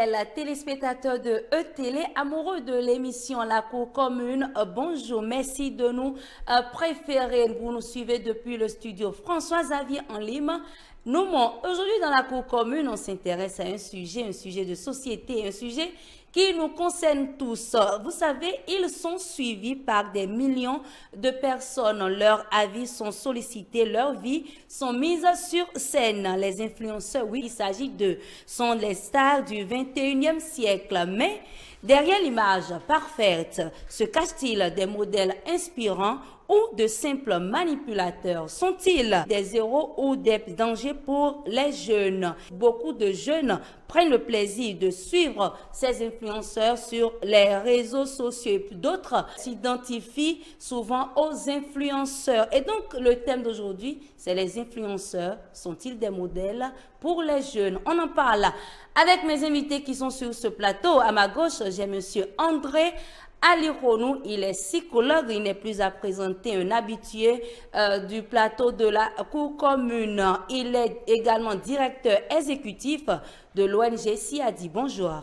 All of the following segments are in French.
fidèles téléspectateurs de E-Télé, amoureux de l'émission La Cour Commune, bonjour, merci de nous préférer. Vous nous suivez depuis le studio François-Xavier en Lime. Nous, aujourd'hui dans La Cour Commune, on s'intéresse à un sujet de société, un sujet qui nous concerne tous. Vous savez, ils sont suivis par des millions de personnes. Leurs avis sont sollicités, leurs vies sont mises sur scène. Les influenceurs, oui, il s'agit d'eux, sont les stars du 21e siècle. Mais derrière l'image parfaite, se cache-t-il des modèles inspirants ou de simples manipulateurs? Sont-ils des héros ou des dangers pour les jeunes? Beaucoup de jeunes prennent le plaisir de suivre ces influenceurs sur les réseaux sociaux. D'autres s'identifient souvent aux influenceurs. Et donc, le thème d'aujourd'hui, c'est les influenceurs. Sont-ils des modèles pour les jeunes? On en parle avec mes invités qui sont sur ce plateau. À ma gauche, j'ai monsieur André Alironou, il est psychologue, il n'est plus à présenter, un habitué du plateau de la Cour Commune. Il est également directeur exécutif de l'ONG CIADI. Bonjour.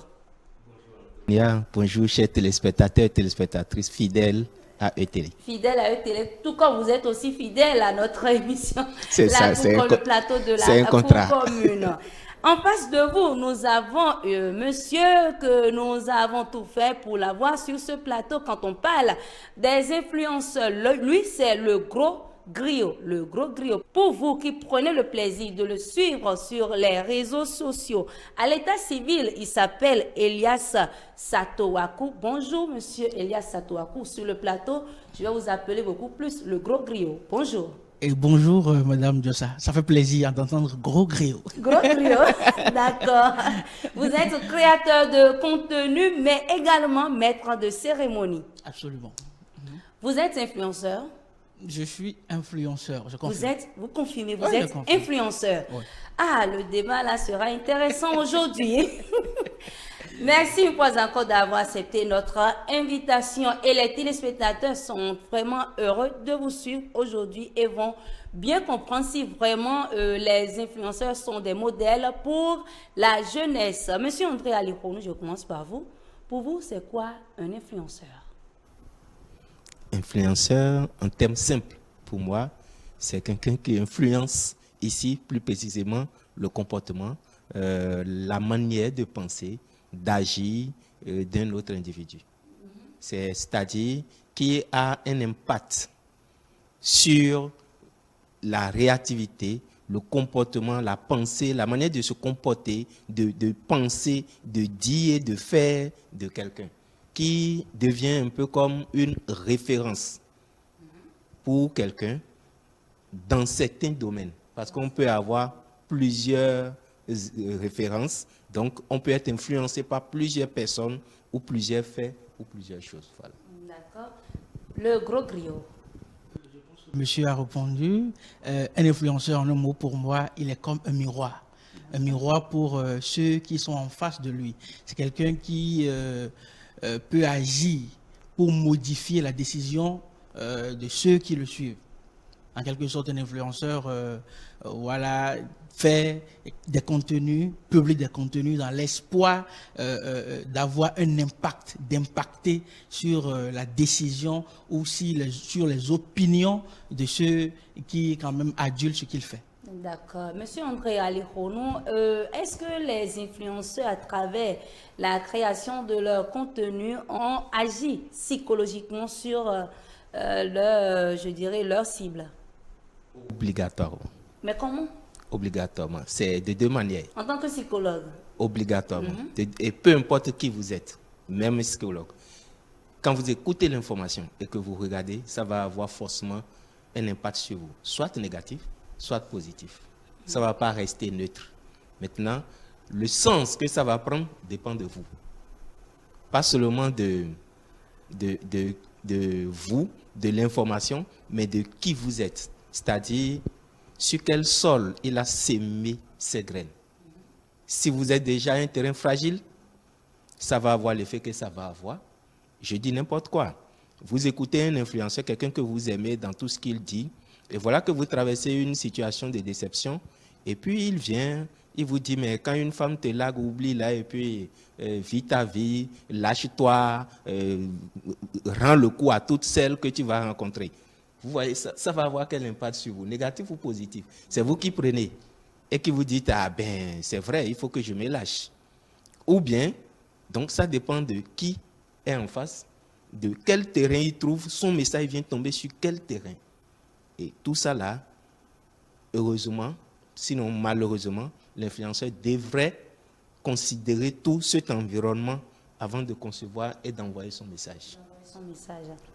Bonjour. Bonjour, chers téléspectateurs, téléspectatrices fidèles à E-Télé. Fidèles à E-Télé, tout comme vous êtes aussi fidèles à notre émission. C'est ça, c'est le plateau de la Cour Commune. En face de vous, nous avons monsieur que nous avons tout fait pour l'avoir sur ce plateau. Quand on parle des influenceurs, lui, c'est le gros griot. Le gros griot. Pour vous qui prenez le plaisir de le suivre sur les réseaux sociaux, à l'état civil, il s'appelle Elias Satowaku. Bonjour, monsieur Elias Satowaku. Sur le plateau, je vais vous appeler beaucoup plus le gros griot. Bonjour. Et bonjour, Madame Diossa. Ça fait plaisir d'entendre gros griot. Gros griot, d'accord. Vous êtes créateur de contenu, mais également maître de cérémonie. Absolument. Vous êtes influenceur? Je suis influenceur, je confirme. Vous confirmez, vous êtes influenceur. Oui. Ah, le débat là sera intéressant aujourd'hui. Merci une fois encore d'avoir accepté notre invitation et les téléspectateurs sont vraiment heureux de vous suivre aujourd'hui et vont bien comprendre si vraiment les influenceurs sont des modèles pour la jeunesse. Monsieur André Alironou, je commence par vous. Pour vous, c'est quoi un influenceur? Influenceur, en termes simples, pour moi, c'est quelqu'un qui influence ici, plus précisément, le comportement, la manière de penser, d'agir d'un autre individu. C'est-à-dire qui a un impact sur la réactivité, le comportement, la pensée, la manière de se comporter, de penser, de dire, de faire de quelqu'un, qui devient un peu comme une référence pour quelqu'un dans certains domaines. Parce qu'on peut avoir plusieurs références, donc on peut être influencé par plusieurs personnes ou plusieurs faits ou plusieurs choses. Voilà. D'accord. Le gros griot. Monsieur a répondu, un influenceur, en un mot pour moi, il est comme un miroir. Un miroir pour ceux qui sont en face de lui. C'est quelqu'un qui peut agir pour modifier la décision de ceux qui le suivent. En quelque sorte, un influenceur voilà, fait des contenus, publie des contenus dans l'espoir d'avoir un impact, d'impacter sur la décision ou sur les opinions de ceux qui quand même adulent ce qu'il fait. D'accord. Monsieur André Alironou, est-ce que les influenceurs, à travers la création de leur contenu, ont agi psychologiquement sur je dirais, leur cible? Obligatoirement. Mais comment? Obligatoirement. C'est de deux manières. En tant que psychologue? Obligatoirement. Et peu importe qui vous êtes, même psychologue, quand vous écoutez l'information et que vous regardez, ça va avoir forcément un impact sur vous, soit négatif, soit positif. Ça ne va pas rester neutre. Maintenant, le sens que ça va prendre dépend de vous. Pas seulement de vous, de l'information, mais de qui vous êtes. C'est-à-dire, sur quel sol il a sémé ses graines. Si vous êtes déjà un terrain fragile, ça va avoir l'effet que ça va avoir. Je dis n'importe quoi. Vous écoutez un influenceur, quelqu'un que vous aimez dans tout ce qu'il dit, et voilà que vous traversez une situation de déception, et puis il vient, Il vous dit, mais quand une femme te largue, oublie là, et puis vis ta vie, lâche-toi, rends le coup à toutes celles que tu vas rencontrer. Vous voyez, ça va avoir quel impact sur vous, négatif ou positif? C'est vous qui prenez et qui vous dites, ah ben, c'est vrai, il faut que je me lâche. Ou bien, donc ça dépend de qui est en face, de quel terrain il trouve, son message vient tomber sur quel terrain. Et tout ça là, heureusement, sinon malheureusement, l'influenceur devrait considérer tout cet environnement avant de concevoir et d'envoyer son message.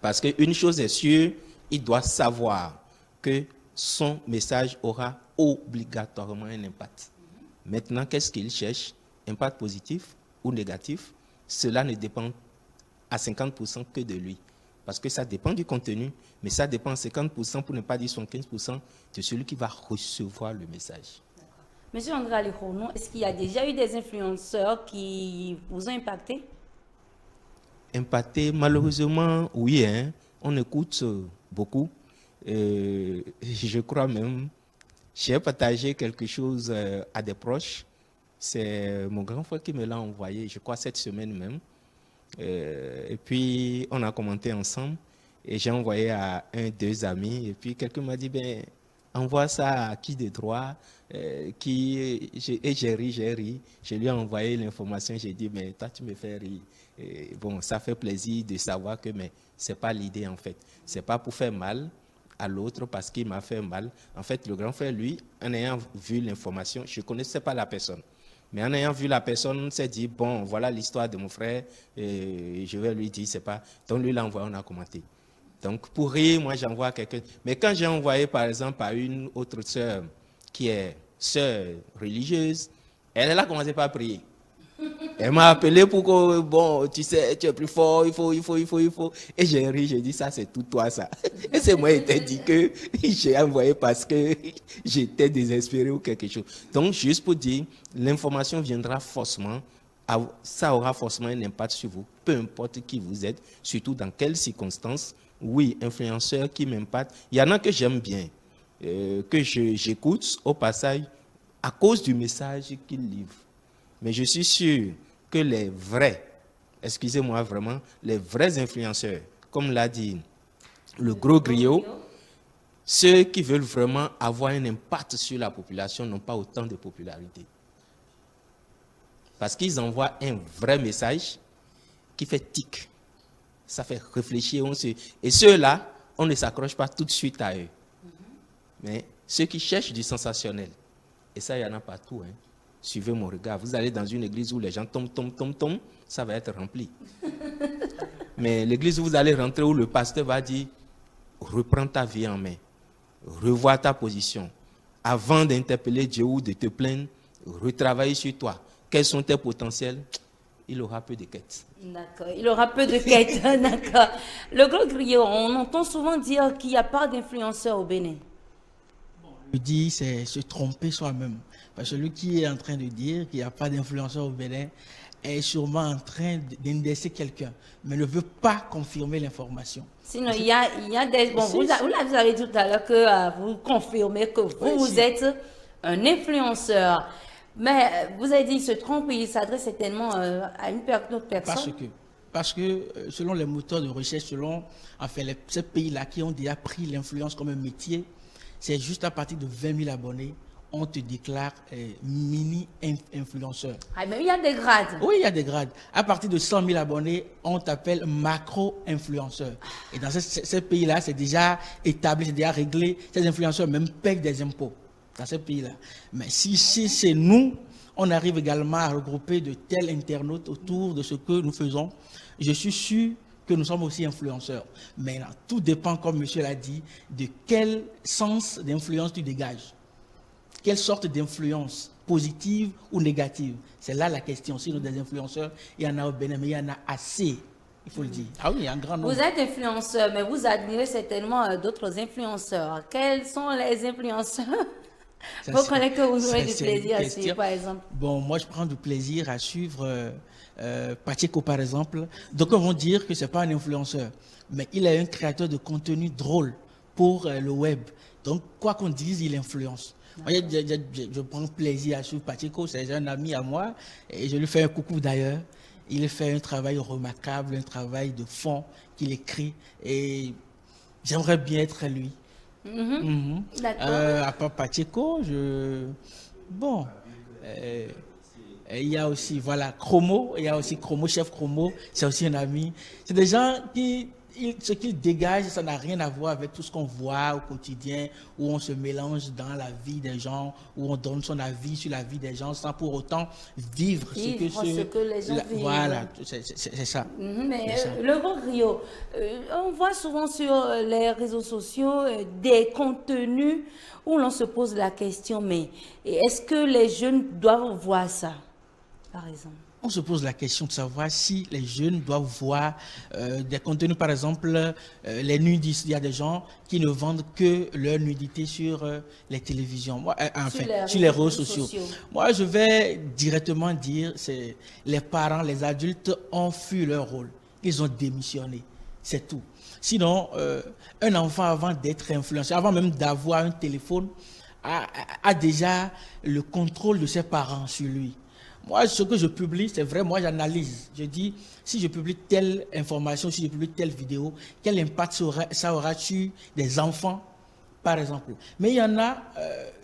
Parce qu'une chose est sûre, il doit savoir que son message aura obligatoirement un impact. Maintenant, qu'est-ce qu'il cherche? Impact positif ou négatif? Cela ne dépend à 50% que de lui. Parce que ça dépend du contenu, mais ça dépend à 50%, pour ne pas dire 75%, de celui qui va recevoir le message. Monsieur André Alekhounou, est-ce qu'il y a déjà eu des influenceurs qui vous ont impacté? Impacté, malheureusement, oui. Hein, on écoute beaucoup. Je crois même, j'ai partagé quelque chose à des proches. C'est mon grand frère qui me l'a envoyé, je crois, cette semaine même. Et puis, on a commenté ensemble. Et j'ai envoyé à deux amis. Et puis, quelqu'un m'a dit, ben, envoie ça à qui de droit, et j'ai ri. Je lui ai envoyé l'information. J'ai dit, mais toi, tu me fais rire. Et bon, ça fait plaisir de savoir que ce n'est pas l'idée, en fait. Ce n'est pas pour faire mal à l'autre parce qu'il m'a fait mal. En fait, le grand frère, lui, en ayant vu l'information, je ne connaissais pas la personne. Mais en ayant vu la personne, on s'est dit, bon, voilà l'histoire de mon frère, et je vais lui dire, c'est pas... Donc, lui, l'a envoyé, on a commenté. Donc, pour rire, moi, j'envoie quelqu'un. Mais quand j'ai envoyé, par exemple, à une autre sœur, qui est sœur religieuse, elle a commencé par prier. Elle m'a appelé pour que, bon, tu sais, tu es plus fort, il faut. Et j'ai ri, j'ai dit, ça, c'est tout toi, ça. Et c'est moi qui t'ai dit que j'ai envoyé parce que j'étais désespéré ou quelque chose. Donc, juste pour dire, l'information viendra forcément, ça aura forcément un impact sur vous, peu importe qui vous êtes, surtout dans quelles circonstances. Oui, influenceurs qui m'impactent. Il y en a que j'aime bien, que j'écoute au passage à cause du message qu'ils livrent. Mais je suis sûr que les vrais, excusez-moi vraiment, les vrais influenceurs, comme l'a dit le gros griot, ceux qui veulent vraiment avoir un impact sur la population n'ont pas autant de popularité. Parce qu'ils envoient un vrai message qui fait tic. Ça fait réfléchir. Et ceux-là, on ne s'accroche pas tout de suite à eux. Mais ceux qui cherchent du sensationnel, et ça, il y en a partout, hein. Suivez mon regard. Vous allez dans une église où les gens tombent, ça va être rempli. Mais l'église où vous allez rentrer, où le pasteur va dire, reprends ta vie en main, revois ta position. Avant d'interpeller Dieu ou de te plaindre, retravaille sur toi. Quels sont tes potentiels? Il aura peu de quêtes. D'accord, il aura peu de quêtes. D'accord. Le gros griot, on entend souvent dire qu'il n'y a pas d'influenceurs au Bénin. Je dis, c'est se tromper soi-même. Parce que celui qui est en train de dire qu'il n'y a pas d'influenceur au Bénin est sûrement en train d'indexer quelqu'un, mais ne veut pas confirmer l'information. Sinon, il y a des... Bon, vous avez dit tout à l'heure que vous confirmez que vous êtes un influenceur. Mais vous avez dit qu'il se trompe et il s'adresse certainement à une autre personne. Parce que selon les moteurs de recherche, selon ces pays-là qui ont déjà pris l'influence comme un métier, c'est juste à partir de 20 000 abonnés, on te déclare mini-influenceur. Ah, mais il y a des grades. Oui, il y a des grades. À partir de 100 000 abonnés, on t'appelle macro-influenceur. Et dans ces pays-là, c'est déjà établi, c'est déjà réglé. Ces influenceurs même payent des impôts dans ces pays-là. Mais si c'est nous, on arrive également à regrouper de tels internautes autour de ce que nous faisons, je suis sûr que nous sommes aussi influenceurs. Mais là, tout dépend, comme monsieur l'a dit, de quel sens d'influence tu dégages. Quelle sorte d'influence, positive ou négative? C'est là la question. Sinon, des influenceurs, il y en a au Bénin, mais il y en a assez, il faut le dire. Ah oui, il y a un grand nombre. Vous êtes influenceur, mais vous admirez certainement d'autres influenceurs. Quels sont les influenceurs? Vous connaissez que vous aurez du plaisir à suivre, par exemple? Bon, moi, je prends du plaisir à suivre Pacheco, par exemple. Donc, on va dire que ce n'est pas un influenceur, mais il est un créateur de contenu drôle pour le web. Donc, quoi qu'on dise, il influence. Moi, je prends plaisir à suivre Pacheco, c'est un ami à moi, et je lui fais un coucou d'ailleurs. Il fait un travail remarquable, un travail de fond qu'il écrit, et j'aimerais bien être lui. D'accord. À part Pacheco, bon, il y a aussi, voilà, Chromo, il y a aussi Chromo, chef Chromo, c'est aussi un ami. C'est des gens qui, ce qu'ils dégagent, ça n'a rien à voir avec tout ce qu'on voit au quotidien, où on se mélange dans la vie des gens, où on donne son avis sur la vie des gens sans pour autant vivre ce que les gens vivent. Voilà, c'est ça. Mais ça. le Grand Griot, on voit souvent sur les réseaux sociaux des contenus où l'on se pose la question, mais est-ce que les jeunes doivent voir ça, par exemple? On se pose la question de savoir si les jeunes doivent voir des contenus, par exemple, les nudistes. Il y a des gens qui ne vendent que leur nudité sur les télévisions, sur les réseaux sociaux. Moi, je vais directement dire, c'est les parents, les adultes ont fui leur rôle. Ils ont démissionné. C'est tout. Sinon, un enfant, avant d'être influencé, avant même d'avoir un téléphone, a déjà le contrôle de ses parents sur lui. Moi, ce que je publie, c'est vrai, moi j'analyse. Je dis, si je publie telle information, si je publie telle vidéo, quel impact ça aura sur des enfants, par exemple. Mais il y en a,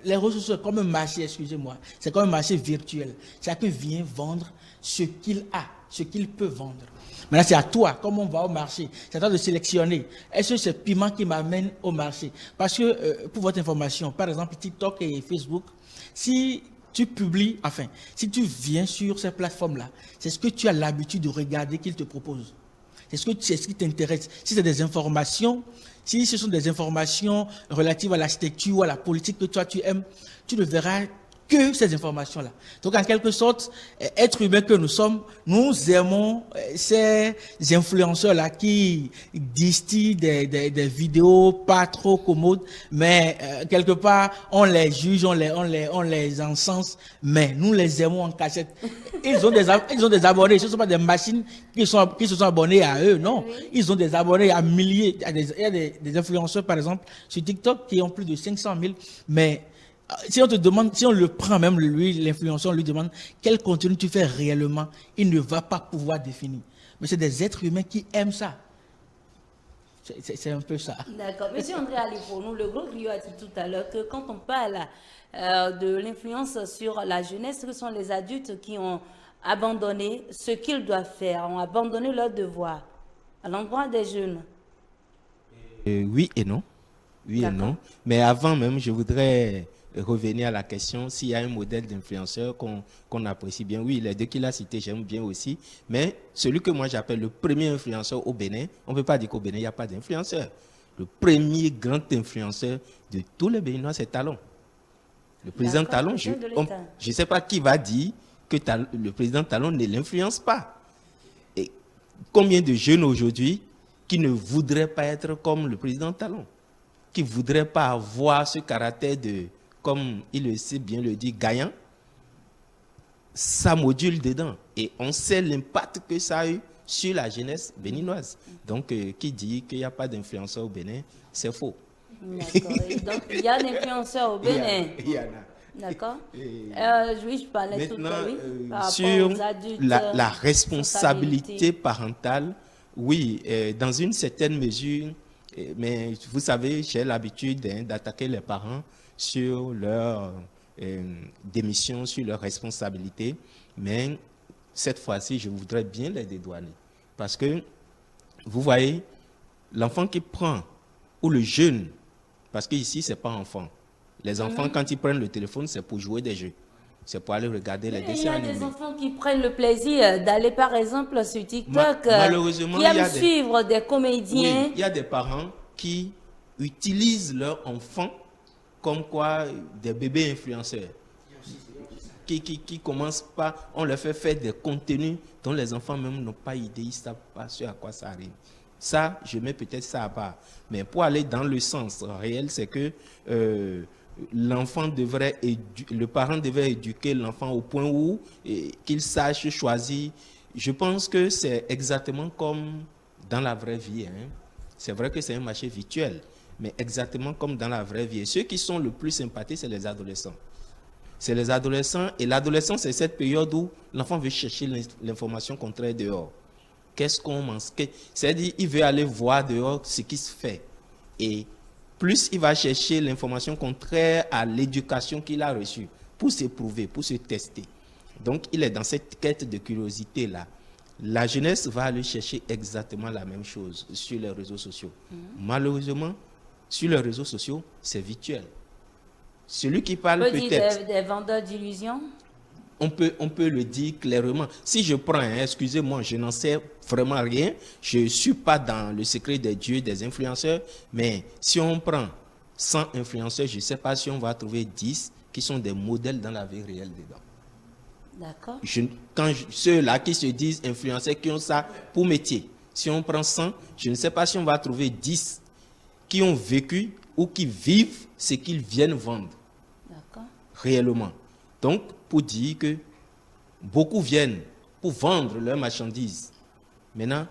les ressources, c'est comme un marché, excusez-moi, c'est comme un marché virtuel. Chacun vient vendre ce qu'il a, ce qu'il peut vendre. Maintenant, c'est à toi, comme on va au marché, c'est à toi de sélectionner. Est-ce que c'est piment qui m'amène au marché? Parce que, pour votre information, par exemple, TikTok et Facebook, si tu publies, enfin, si tu viens sur ces plateformes-là, c'est ce que tu as l'habitude de regarder qu'ils te proposent. C'est ce qui t'intéresse. Si c'est des informations, si ce sont des informations relatives à l'architecture ou à la politique que toi tu aimes, tu ne verras que ces informations-là. Donc, en quelque sorte, être humain que nous sommes, nous aimons ces influenceurs-là qui distillent des vidéos pas trop commodes, mais quelque part, on les juge, on les encense, mais nous les aimons en cachette. Ils ont des abonnés, ce ne sont pas des machines qui se sont abonnés à eux, non. Ils ont des abonnés à milliers. Il y a des influenceurs, par exemple, sur TikTok qui ont plus de 500 000, mais si on te demande, si on le prend même, lui, l'influenceur, on lui demande quel contenu tu fais réellement, il ne va pas pouvoir définir. Mais c'est des êtres humains qui aiment ça. C'est un peu ça. D'accord. Monsieur André Alifonou, le Gros Griot a dit tout à l'heure que quand on parle de l'influence sur la jeunesse, ce sont les adultes qui ont abandonné ce qu'ils doivent faire, ont abandonné leur devoir à l'endroit des jeunes. Oui et non. Oui et non. Mais avant même, je voudrais revenir à la question s'il y a un modèle d'influenceur qu'on apprécie bien. Oui, les deux qu'il a cités, j'aime bien aussi. Mais celui que moi j'appelle le premier influenceur au Bénin, on ne peut pas dire qu'au Bénin, il n'y a pas d'influenceur. Le premier grand influenceur de tous les Béninois, c'est Talon. Le président Talon, je ne sais pas qui va dire que le président Talon ne l'influence pas. Et combien de jeunes aujourd'hui qui ne voudraient pas être comme le président Talon, qui ne voudraient pas avoir ce caractère de, comme il le sait bien le dit, gagnant, ça module dedans. Et on sait l'impact que ça a eu sur la jeunesse béninoise. Donc, qui dit qu'il n'y a pas d'influenceur au Bénin, c'est faux. D'accord. Donc, il y a un influenceur au Bénin. Il y en a. D'accord. Je parlais tout à l'heure sur la responsabilité parentale. Oui, dans une certaine mesure, mais vous savez, j'ai l'habitude d'attaquer les parents sur leur démission, sur leurs responsabilités, mais cette fois-ci, je voudrais bien les dédouaner. Parce que, vous voyez, l'enfant qui prend, ou le jeune, parce qu'ici, ce n'est pas enfant. Les enfants, quand ils prennent le téléphone, c'est pour jouer des jeux. C'est pour aller regarder les dessins animés. Il y a des enfants qui prennent le plaisir d'aller, par exemple, sur TikTok, malheureusement, qui aiment suivre des comédiens. Oui, il y a des parents qui utilisent leurs enfants comme quoi des bébés influenceurs. Qui commencent pas, on leur fait faire des contenus dont les enfants même n'ont pas idée, ils ne savent pas ce à quoi ça arrive. Ça, je mets peut-être ça à part. Mais pour aller dans le sens réel, c'est que le parent devrait éduquer l'enfant au point où qu'il sache choisir. Je pense que c'est exactement comme dans la vraie vie. Hein. C'est vrai que c'est un marché virtuel. mais exactement comme dans la vraie vie. Et ceux qui sont le plus sympathiques, c'est les adolescents. C'est les adolescents, et l'adolescence, c'est cette période où l'enfant veut chercher l'information contraire dehors. Qu'est-ce qu'on mange? C'est-à-dire, il veut aller voir dehors ce qui se fait. Et plus il va chercher l'information contraire à l'éducation qu'il a reçue, pour s'éprouver, pour se tester. Donc, il est dans cette quête de curiosité-là. La jeunesse va aller chercher exactement la même chose sur les réseaux sociaux. Malheureusement, sur les réseaux sociaux, c'est virtuel. Celui qui parle peut-être... des vendeurs d'illusions? On peut le dire clairement. Si je prends, excusez-moi, je n'en sais vraiment rien. Je ne suis pas dans le secret des dieux, des influenceurs. Mais si on prend 100 influenceurs, je ne sais pas si on va trouver 10 qui sont des modèles dans la vie réelle dedans. D'accord. Ceux-là qui se disent influenceurs, qui ont ça pour métier, si on prend 100, je ne sais pas si on va trouver 10 qui ont vécu ou qui vivent ce qu'ils viennent vendre. D'accord. Réellement. Donc, pour dire que beaucoup viennent pour vendre leurs marchandises. Maintenant,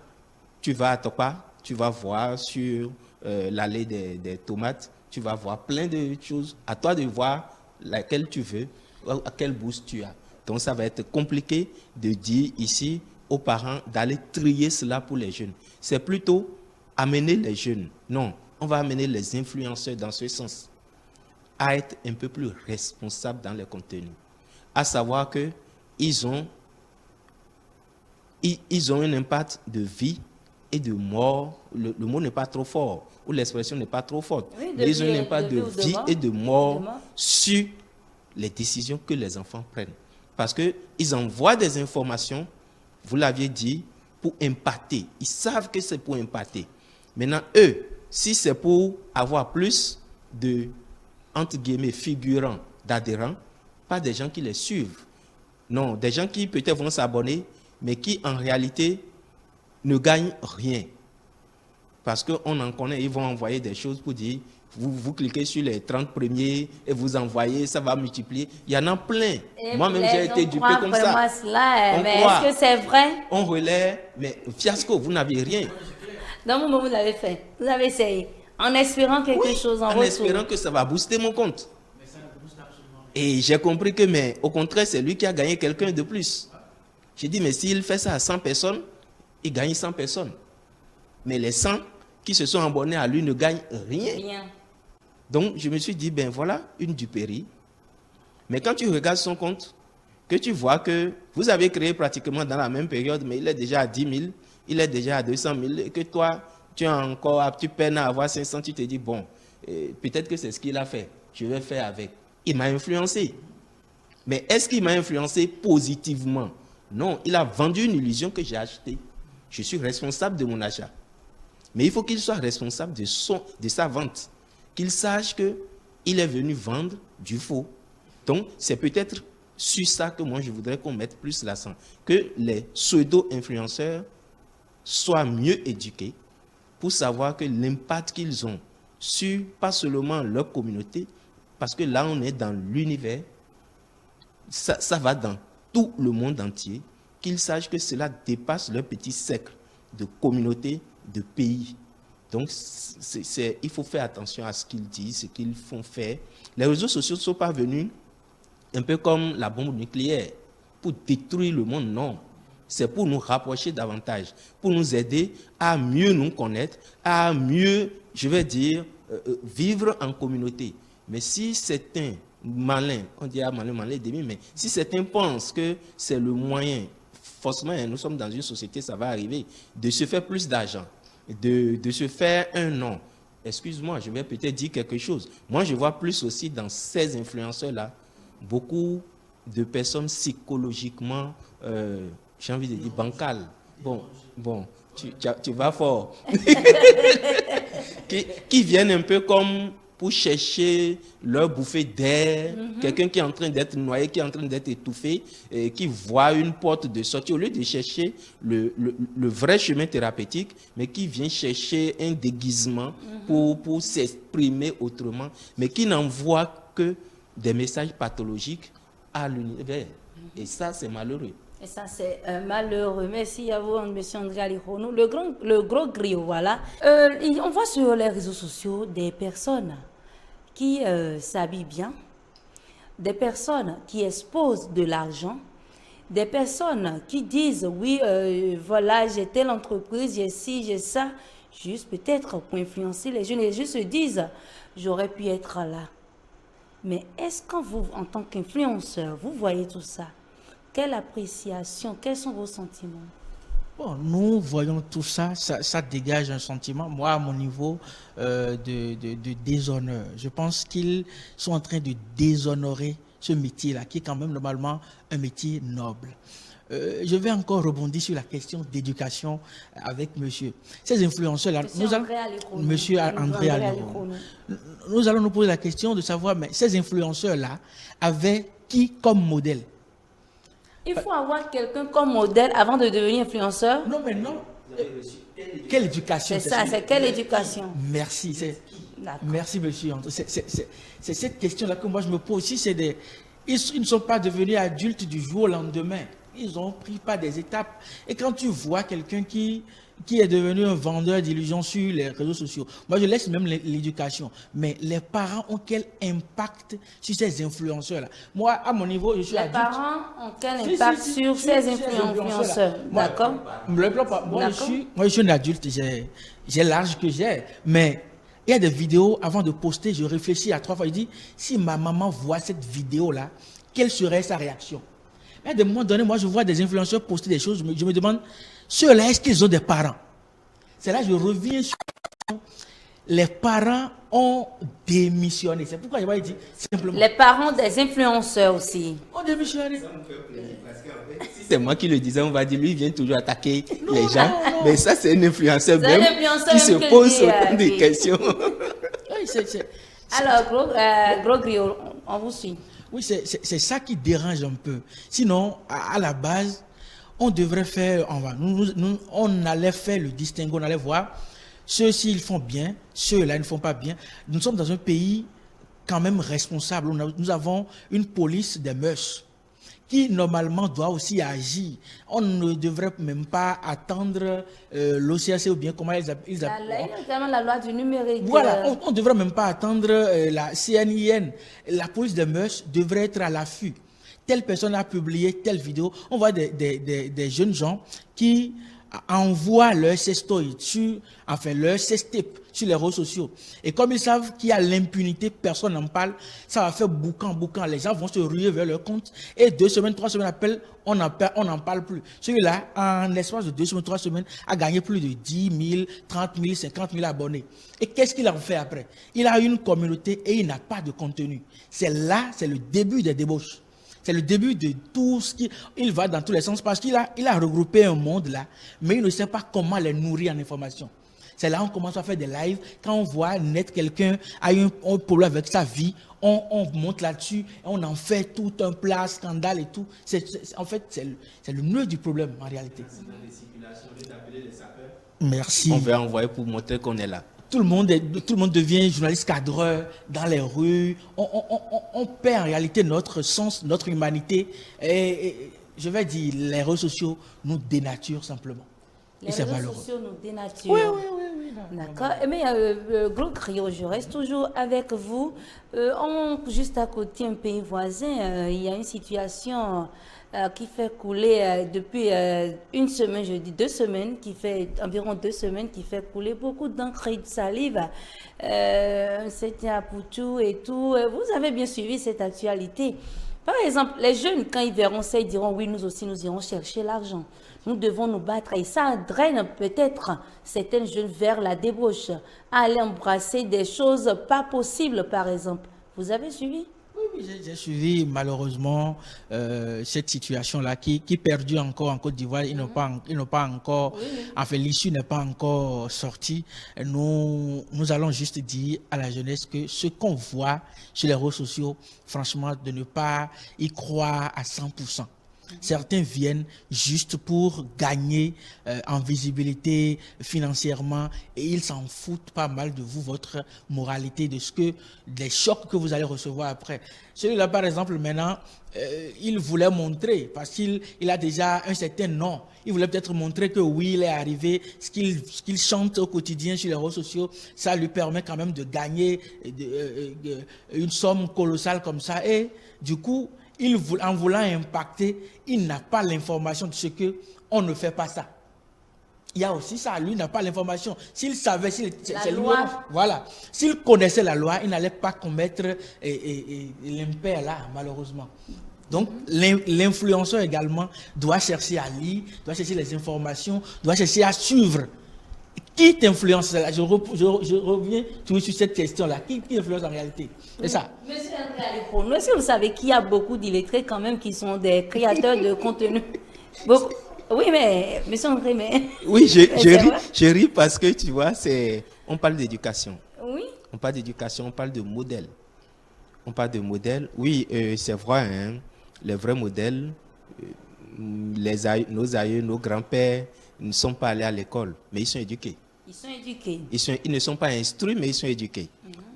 tu vas à Topa, tu vas voir sur l'allée des tomates, tu vas voir plein de choses. À toi de voir laquelle tu veux, à quelle bourse tu as. Donc, ça va être compliqué de dire ici aux parents d'aller trier cela pour les jeunes. C'est plutôt amener les jeunes. Non, on va amener les influenceurs dans ce sens à être un peu plus responsables dans les contenus. À savoir qu'ils ont un impact de vie et de mort. Le mot n'est pas trop fort, ou l'expression n'est pas trop forte. Oui, mais ils ont un impact de vie et de mort sur les décisions que les enfants prennent. Parce qu'ils envoient des informations, vous l'aviez dit, pour impacter. Ils savent que c'est pour impacter. Maintenant, eux, si c'est pour avoir plus de, entre guillemets, figurants, d'adhérents, pas des gens qui les suivent. Non, des gens qui peut-être vont s'abonner, mais qui en réalité ne gagnent rien. Parce qu'on en connaît, ils vont envoyer des choses pour dire, vous cliquez sur les 30 premiers et vous envoyez, ça va multiplier. Il y en a plein. Moi-même, j'ai été dupé comme ça. Mais est-ce que c'est vrai? On relaie, mais fiasco, vous n'avez rien. Dans mon moment, vous l'avez fait. Vous avez essayé. En espérant quelque chose en retour. En espérant que ça va booster mon compte. Et j'ai compris que, mais au contraire, c'est lui qui a gagné quelqu'un de plus. J'ai dit, mais s'il fait ça à 100 personnes, il gagne 100 personnes. Mais les 100 qui se sont abonnés à lui ne gagnent rien. Donc, je me suis dit, ben voilà, une duperie. Mais quand tu regardes son compte, que tu vois que vous avez créé pratiquement dans la même période, mais il est déjà à 10 000, il est déjà à 200 000, et que toi, tu peines à avoir 500, tu te dis, bon, peut-être que c'est ce qu'il a fait, je vais faire avec. Il m'a influencé. Mais est-ce qu'il m'a influencé positivement? Non, il a vendu une illusion que j'ai achetée. Je suis responsable de mon achat. Mais il faut qu'il soit responsable de sa vente. Qu'il sache qu'il est venu vendre du faux. Donc, c'est peut-être sur ça que moi, je voudrais qu'on mette plus l'accent. Que les pseudo-influenceurs soient mieux éduqués pour savoir que l'impact qu'ils ont sur pas seulement leur communauté, parce que là, on est dans l'univers, ça va dans tout le monde entier, qu'ils sachent que cela dépasse leur petit cercle de communauté, de pays. Donc, il faut faire attention à ce qu'ils disent, ce qu'ils font faire. Les réseaux sociaux ne sont pas venus un peu comme la bombe nucléaire pour détruire le monde, non. C'est pour nous rapprocher davantage, pour nous aider à mieux nous connaître, à mieux, je vais dire, vivre en communauté. Mais si certains malins, on dit malin demi, mais si certains pensent que c'est le moyen, forcément, nous sommes dans une société, ça va arriver, de se faire plus d'argent, de se faire un nom. Excuse-moi, je vais peut-être dire quelque chose. Moi, je vois plus aussi dans ces influenceurs-là, beaucoup de personnes psychologiquement, j'ai envie de dire bancales. Bon, tu vas fort. qui viennent un peu comme pour chercher leur bouffée d'air, quelqu'un qui est en train d'être noyé, qui est en train d'être étouffé, et qui voit une porte de sortie, au lieu de chercher le vrai chemin thérapeutique, mais qui vient chercher un déguisement pour s'exprimer autrement, mais qui n'envoie que des messages pathologiques à l'univers. Et ça, c'est malheureux. Et ça, c'est malheureux. Merci à vous, M. André Alirono. Le gros griot, voilà. On voit sur les réseaux sociaux des personnes qui s'habillent bien, des personnes qui exposent de l'argent, des personnes qui disent, oui, voilà, j'ai telle entreprise, j'ai ci, j'ai ça, juste peut-être pour influencer les jeunes. Les jeunes se disent, j'aurais pu être là. Mais est-ce que vous, en tant qu'influenceur, vous voyez tout ça? Quelle appréciation, quels sont vos sentiments? Bon, nous voyons tout ça, ça dégage un sentiment. Moi, à mon niveau de déshonneur, je pense qu'ils sont en train de déshonorer ce métier-là, qui est quand même normalement un métier noble. Je vais encore rebondir sur la question d'éducation avec monsieur. Ces influenceurs-là, monsieur André Alirono, nous allons nous poser la question de savoir, mais ces influenceurs-là avaient qui comme modèle? Il faut avoir quelqu'un comme modèle avant de devenir influenceur? Non, mais non. Quelle éducation? C'est ça, c'est quelle éducation? Merci. Merci, monsieur. C'est cette question-là que moi je me pose aussi. Ils ne sont pas devenus adultes du jour au lendemain. Ils ont pris pas des étapes. Et quand tu vois quelqu'un qui est devenu un vendeur d'illusions sur les réseaux sociaux, moi je laisse même l'éducation, mais les parents ont quel impact sur ces influenceurs-là? Moi, à mon niveau, je suis adulte. Les parents ont quel impact sur ces influenceurs? D'accord. Moi, je suis un adulte, j'ai l'âge que j'ai, mais il y a des vidéos, avant de poster, je réfléchis à 3 fois, je dis, si ma maman voit cette vidéo-là, quelle serait sa réaction? À un moment donné, moi, je vois des influenceurs poster des choses, je me demande, ceux-là, est-ce qu'ils ont des parents? C'est là que je reviens sur les parents ont démissionné. C'est pourquoi je vais dire simplement. Les parents des influenceurs aussi ont démissionné. Si c'est moi qui le disais, on va dire, lui, il vient toujours attaquer les gens. Non. Mais ça, c'est un influenceur même qui se pose autant de questions. Oui, alors, gros griot, on vous suit. Oui, c'est ça qui dérange un peu. Sinon, à la base, on devrait faire, on allait faire le distinguo, on allait voir ceux-ci ils font bien, ceux-là ils ne font pas bien. Nous sommes dans un pays quand même responsable. Nous avons une police des mœurs qui normalement doit aussi agir. On ne devrait même pas attendre l'OCAC ou bien comment ils appellent. Notamment la loi du numérique. Voilà, on ne devrait même pas attendre la CNIN. La police des mœurs devrait être à l'affût. Telle personne a publié telle vidéo. On voit des jeunes gens qui envoient leur sextoy, leur sextape sur les réseaux sociaux. Et comme ils savent qu'il y a l'impunité, personne n'en parle, ça va faire boucan. Les gens vont se ruer vers leur compte. Et 2 semaines, 3 semaines après, on n'en parle plus. Celui-là, en l'espace de 2 semaines, 3 semaines, a gagné plus de 10 000, 30 000, 50 000 abonnés. Et qu'est-ce qu'il en fait après? Il a une communauté et il n'a pas de contenu. C'est le début des débauches. C'est le début de tout ce il va dans tous les sens parce qu'il a regroupé un monde là, mais il ne sait pas comment les nourrir en information. C'est là qu'on commence à faire des lives. Quand on voit net quelqu'un a eu un problème avec sa vie, on monte là-dessus, et on en fait tout un plat, scandale et tout. En fait, c'est le nœud du problème en réalité. Merci. On va envoyer pour montrer qu'on est là. Tout le monde devient journaliste cadreur dans les rues. On perd en réalité notre sens, notre humanité. Et je vais dire, les réseaux sociaux nous dénaturent simplement. Les réseaux sociaux nous dénaturent. Oui. D'accord. Mais gros griot, je reste toujours avec vous. Juste à côté, un pays voisin, il y a une situation qui fait couler depuis une semaine, je dis 2 semaines, qui fait environ 2 semaines, qui fait couler beaucoup d'encre et de salive. C'était à Poutou et tout. Vous avez bien suivi cette actualité. Par exemple, les jeunes, quand ils verront ça, ils diront oui, nous aussi, nous irons chercher l'argent. Nous devons nous battre. Et ça draine peut-être certains jeunes vers la débauche, à aller embrasser des choses pas possibles, par exemple. Vous avez suivi? Oui, j'ai suivi malheureusement cette situation-là qui perdure encore en Côte d'Ivoire. Ils n'ont pas encore, enfin l'issue n'est pas encore sortie. Nous allons juste dire à la jeunesse que ce qu'on voit sur les réseaux sociaux, franchement, de ne pas y croire à 100%. Certains viennent juste pour gagner en visibilité financièrement et ils s'en foutent pas mal de vous, votre moralité, des chocs que vous allez recevoir après. Celui-là, par exemple, maintenant, il voulait montrer, parce qu'il a déjà un certain nom, il voulait peut-être montrer que oui, il est arrivé, ce qu'il chante au quotidien sur les réseaux sociaux, ça lui permet quand même de gagner une somme colossale comme ça. Et du coup, en voulant impacter, il n'a pas l'information de ce qu'on ne fait pas ça. Il y a aussi ça, lui n'a pas l'information. S'il savait, voilà, s'il connaissait la loi, il n'allait pas commettre l'impair là, malheureusement. Donc, l'influenceur également doit chercher à lire, doit chercher les informations, doit chercher à suivre. Qui t'influence? Je reviens toujours sur cette question-là. Qui influence en réalité? C'est ça. Monsieur André, est-ce que vous savez qu'il y a beaucoup d'illettrés quand même qui sont des créateurs de contenu? Beaucoup. Oui, mais, monsieur André, mais... Oui, je ris parce que, tu vois, on parle d'éducation. Oui. On parle d'éducation, on parle de modèle. On parle de modèle. Oui, c'est vrai, hein, les vrais modèles, nos aïeux, nos grands-pères ne sont pas allés à l'école, mais ils sont éduqués. Ils sont éduqués. Ils ne sont pas instruits, mais ils sont éduqués.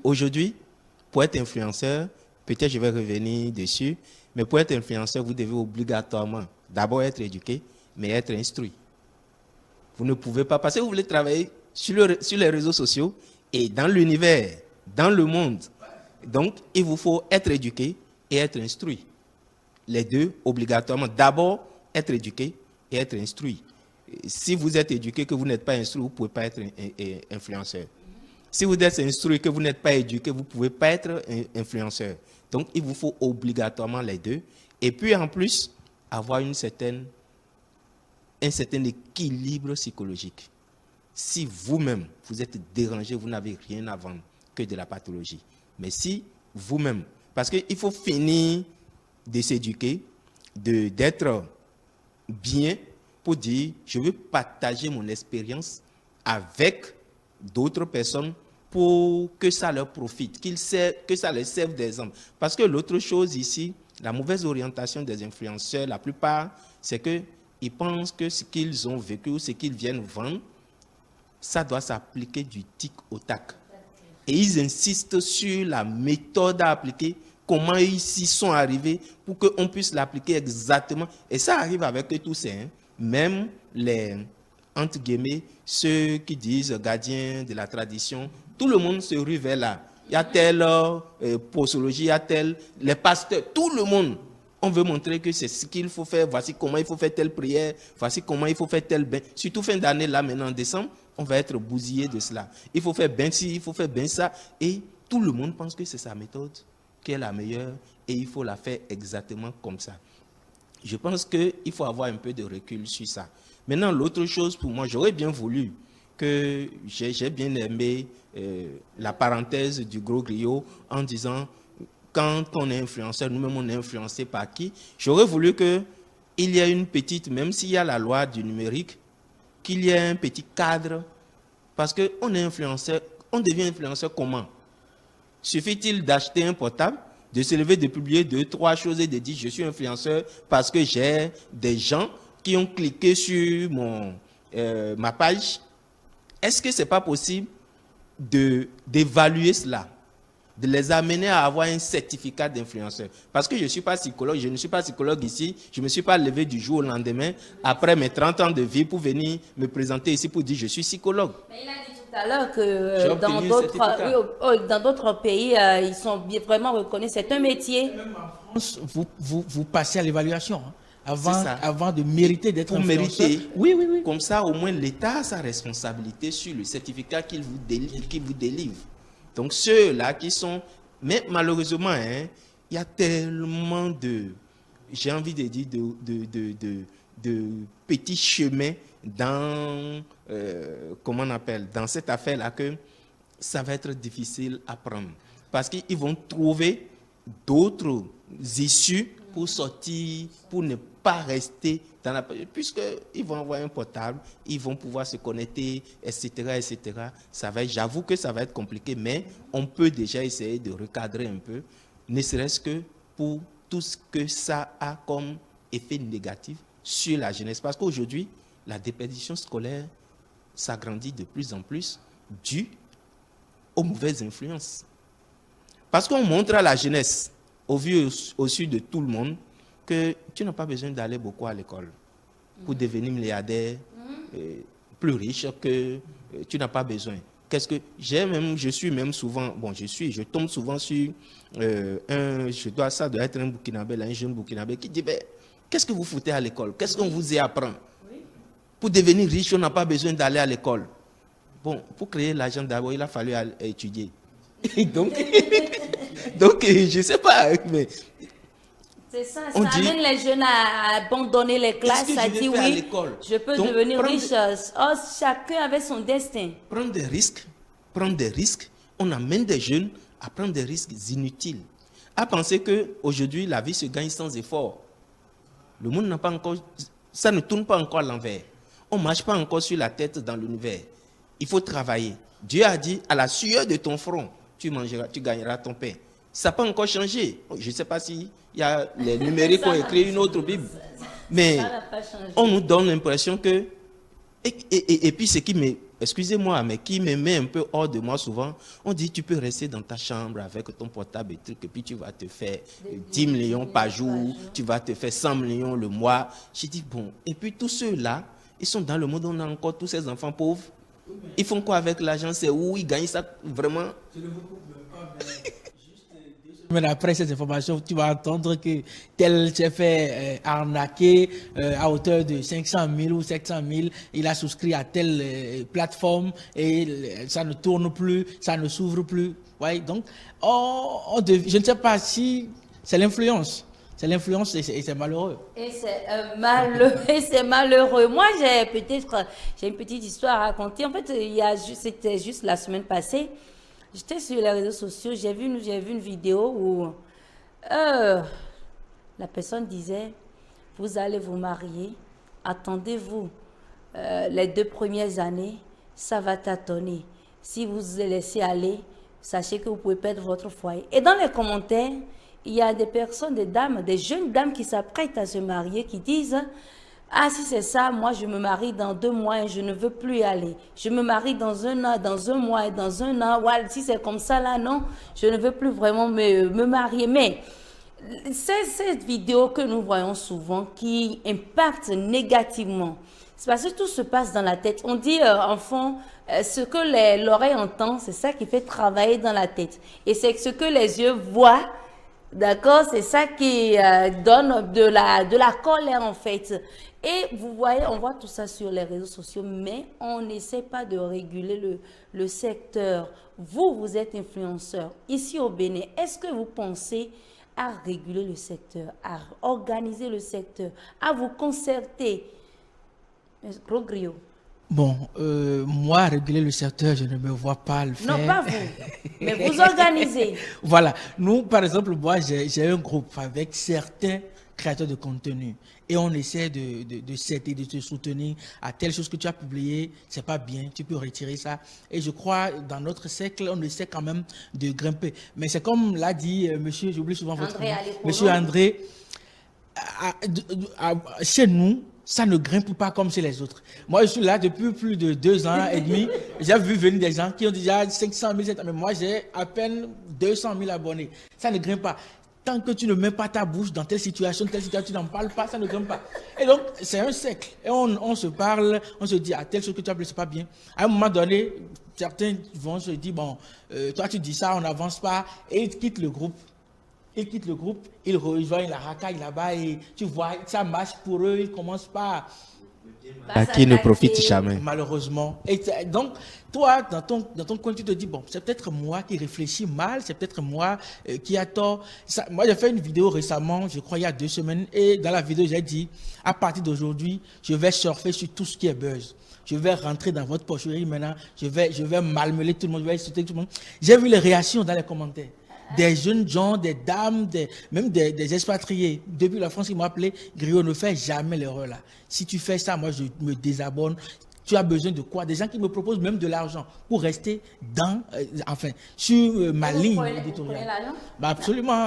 Aujourd'hui, pour être influenceur, peut-être je vais revenir dessus, mais pour être influenceur, vous devez obligatoirement d'abord être éduqué, mais être instruit. Vous ne pouvez pas, parce que vous voulez travailler sur les réseaux sociaux et dans l'univers, dans le monde. Donc, il vous faut être éduqué et être instruit. Les deux, obligatoirement. D'abord, être éduqué et être instruit. Si vous êtes éduqué que vous n'êtes pas instruit, vous ne pouvez pas être influenceur. Si vous êtes instruit que vous n'êtes pas éduqué, vous ne pouvez pas être influenceur. Donc, il vous faut obligatoirement les deux. Et puis, en plus, avoir un certain équilibre psychologique. Si vous-même, vous êtes dérangé, vous n'avez rien à vendre que de la pathologie. Mais si vous-même, parce qu'il faut finir de s'éduquer, d'être bien pour dire, je veux partager mon expérience avec d'autres personnes pour que ça leur profite, que ça leur serve d'exemple. Parce que l'autre chose ici, la mauvaise orientation des influenceurs, la plupart, c'est qu'ils pensent que ce qu'ils ont vécu ou ce qu'ils viennent vendre, ça doit s'appliquer du tic au tac. Et ils insistent sur la méthode à appliquer, comment ils s'y sont arrivés pour qu'on puisse l'appliquer exactement. Et ça arrive avec tous ces, hein, même les, entre guillemets, ceux qui disent gardiens de la tradition, tout le monde se rue vers là. Il y a telle posologie, il y a tel, les pasteurs, tout le monde. On veut montrer que c'est ce qu'il faut faire, voici comment il faut faire telle prière, voici comment il faut faire tel bain. Surtout fin d'année, là maintenant en décembre, on va être bousillé de cela. Il faut faire bien ci, il faut faire bien ça. Et tout le monde pense que c'est sa méthode qui est la meilleure et il faut la faire exactement comme ça. Je pense qu'il faut avoir un peu de recul sur ça. Maintenant, l'autre chose pour moi, j'aurais bien voulu que j'ai bien aimé la parenthèse du gros griot en disant, quand on est influenceur, nous-mêmes on est influencé par qui? J'aurais voulu qu'il y ait une petite, même s'il y a la loi du numérique, qu'il y ait un petit cadre, parce qu'on est influenceur, on devient influenceur comment? Suffit-il d'acheter un portable, de se lever, de publier 2, 3 choses et de dire je suis influenceur parce que j'ai des gens qui ont cliqué sur ma page? Est-ce que ce n'est pas possible d'évaluer cela, de les amener à avoir un certificat d'influenceur? Parce que je ne suis pas psychologue, je ne suis pas psychologue ici, je ne me suis pas levé du jour au lendemain, après mes 30 ans de vie, pour venir me présenter ici pour dire je suis psychologue. Mais il a dit tout à l'heure que dans d'autres pays, ils sont vraiment reconnus, c'est un métier. Même en France, vous passez à l'évaluation, hein, avant de mériter d'être influenceur. Mériter. Oui, oui, oui. Comme ça, au moins, l'État a sa responsabilité sur le certificat qu'il vous délivre. Donc, ceux-là qui sont... Mais malheureusement, hein, il y a tellement de... J'ai envie de dire de petits chemins dans... comment on appelle? Dans cette affaire-là que ça va être difficile à prendre. Parce qu'ils vont trouver d'autres issues pour sortir, pour ne pas rester dans la... Puisqu'ils vont avoir un portable, ils vont pouvoir se connecter, etc., etc. J'avoue que ça va être compliqué, mais on peut déjà essayer de recadrer un peu, ne serait-ce que pour tout ce que ça a comme effet négatif sur la jeunesse. Parce qu'aujourd'hui, la déperdition scolaire s'agrandit de plus en plus due aux mauvaises influences. Parce qu'on montre à la jeunesse, au vu au su de tout le monde, que tu n'as pas besoin d'aller beaucoup à l'école pour devenir milliardaire, plus riche que tu n'as pas besoin. Qu'est-ce que je suis même souvent, je tombe souvent sur ça doit être un Burkinabé, un jeune Burkinabé qui dit, qu'est-ce que vous foutez à l'école? Qu'est-ce qu'on vous y apprend? Pour devenir riche, on n'a pas besoin d'aller à l'école. Bon, pour créer l'argent d'abord, il a fallu étudier. donc, je ne sais pas, mais... C'est ça, ça amène les jeunes à abandonner les classes, à dire oui, je peux devenir riche. Oh, chacun avait son destin. Prendre des risques, on amène des jeunes à prendre des risques inutiles. À penser qu'aujourd'hui, la vie se gagne sans effort. Le monde n'a pas encore, ça ne tourne pas encore à l'envers. On ne marche pas encore sur la tête dans l'univers. Il faut travailler. Dieu a dit, à la sueur de ton front, tu mangeras, tu gagneras ton pain. Ça n'a pas encore changé. Je ne sais pas s'il y a les numériques qui ont écrit une autre Bible. Mais on nous donne l'impression que... Et puis ce qui me... Excusez-moi, mais qui me met un peu hors de moi souvent, on dit tu peux rester dans ta chambre avec ton portable et truc, et puis tu vas te faire 10 millions par jour, tu vas te faire 100 millions le mois. J'ai dit bon, et puis tous ceux-là, ils sont dans le monde où on a encore tous ces enfants pauvres. Ils font quoi avec l'argent? C'est où ils gagnent ça vraiment? Je ne vous coupe pas, mais... Mais après ces informations, tu vas entendre que tel s'est fait arnaquer à hauteur de 500 000 ou 700 000. Il a souscrit à telle plateforme et ça ne tourne plus, ça ne s'ouvre plus. Ouais, donc, je ne sais pas si c'est l'influence. C'est l'influence et c'est malheureux. Et c'est malheureux. Moi, j'ai une petite histoire à raconter. En fait, c'était juste la semaine passée. J'étais sur les réseaux sociaux, j'ai vu une vidéo où la personne disait, vous allez vous marier, attendez-vous les 2 premières années, ça va tâtonner. Si vous vous laissez aller, sachez que vous pouvez perdre votre foyer. Et dans les commentaires, il y a des personnes, des jeunes dames qui s'apprêtent à se marier, qui disent... Ah, si c'est ça, moi je me marie dans 2 mois et je ne veux plus y aller. Je me marie dans 1 an, dans 1 mois et dans 1 an. Ouais, si c'est comme ça là, non, je ne veux plus vraiment me marier. Mais c'est cette vidéo que nous voyons souvent qui impacte négativement. C'est parce que tout se passe dans la tête. On dit, enfant, ce que l'oreille entend, c'est ça qui fait travailler dans la tête. Et c'est ce que les yeux voient. D'accord, c'est ça qui donne de la colère en fait. Et vous voyez, on voit tout ça sur les réseaux sociaux, mais on n'essaie pas de réguler le secteur. Vous êtes influenceur. Ici au Bénin, est-ce que vous pensez à réguler le secteur, à organiser le secteur, à vous concerter? Gros griot. Bon, moi, réguler le secteur, je ne me vois pas le faire. Non, pas vous, mais vous organisez. Voilà. Nous, par exemple, moi, j'ai un groupe avec certains créateurs de contenu. Et on essaie de s'aider, de te soutenir à telle chose que tu as publié, c'est pas bien, tu peux retirer ça. Et je crois, dans notre cercle, on essaie quand même de grimper. Mais c'est comme l'a dit monsieur, j'oublie souvent votre nom, monsieur André, chez nous, ça ne grimpe pas comme chez les autres. Moi, je suis là depuis plus de 2 ans et demi. J'ai vu venir des gens qui ont déjà 500 000, 700 000, mais moi, j'ai à peine 200 000 abonnés. Ça ne grimpe pas. Tant que tu ne mets pas ta bouche dans telle situation, tu n'en parles pas, ça ne grimpe pas. Et donc, c'est un cercle. Et on se parle, on se dit, telle chose que tu as appelée, c'est pas bien. À un moment donné, certains vont se dire, bon, toi tu dis ça, on n'avance pas, et ils quittent le groupe. Ils rejoignent la racaille là-bas et tu vois, ça marche pour eux, ils commencent pas à qui ne profite jamais. Malheureusement. Et donc, toi, dans ton coin, tu te dis, bon, c'est peut-être moi qui réfléchis mal, c'est peut-être moi qui a tort. Moi, j'ai fait une vidéo récemment, je crois il y a 2 semaines, et dans la vidéo, j'ai dit, à partir d'aujourd'hui, je vais surfer sur tout ce qui est buzz. Je vais rentrer dans votre pocherie maintenant, je vais malmener tout le monde, je vais insulter tout le monde. J'ai vu les réactions dans les commentaires. Des jeunes gens, des dames, même des expatriés. Depuis la France, ils m'ont appelé, Griot, ne fais jamais l'erreur là. Si tu fais ça, moi je me désabonne. Tu as besoin de quoi? Des gens qui me proposent même de l'argent pour rester sur ma ligne éditoriale. Bah absolument.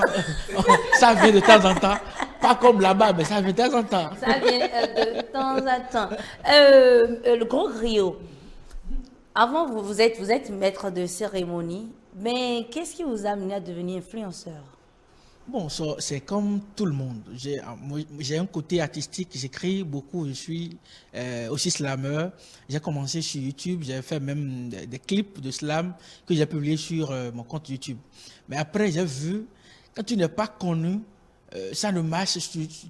Ça vient de temps en temps. Pas comme là-bas, mais ça vient de temps en temps. Ça vient de temps en temps. Le gros griot. Avant, vous êtes maître de cérémonie, mais qu'est-ce qui vous a amené à devenir influenceur? Bon, c'est comme tout le monde. J'ai un côté artistique, j'écris beaucoup, je suis aussi slameur. J'ai commencé sur YouTube, j'ai fait même des clips de slam que j'ai publiés sur mon compte YouTube. Mais après, j'ai vu, quand tu n'es pas connu, ça ne marche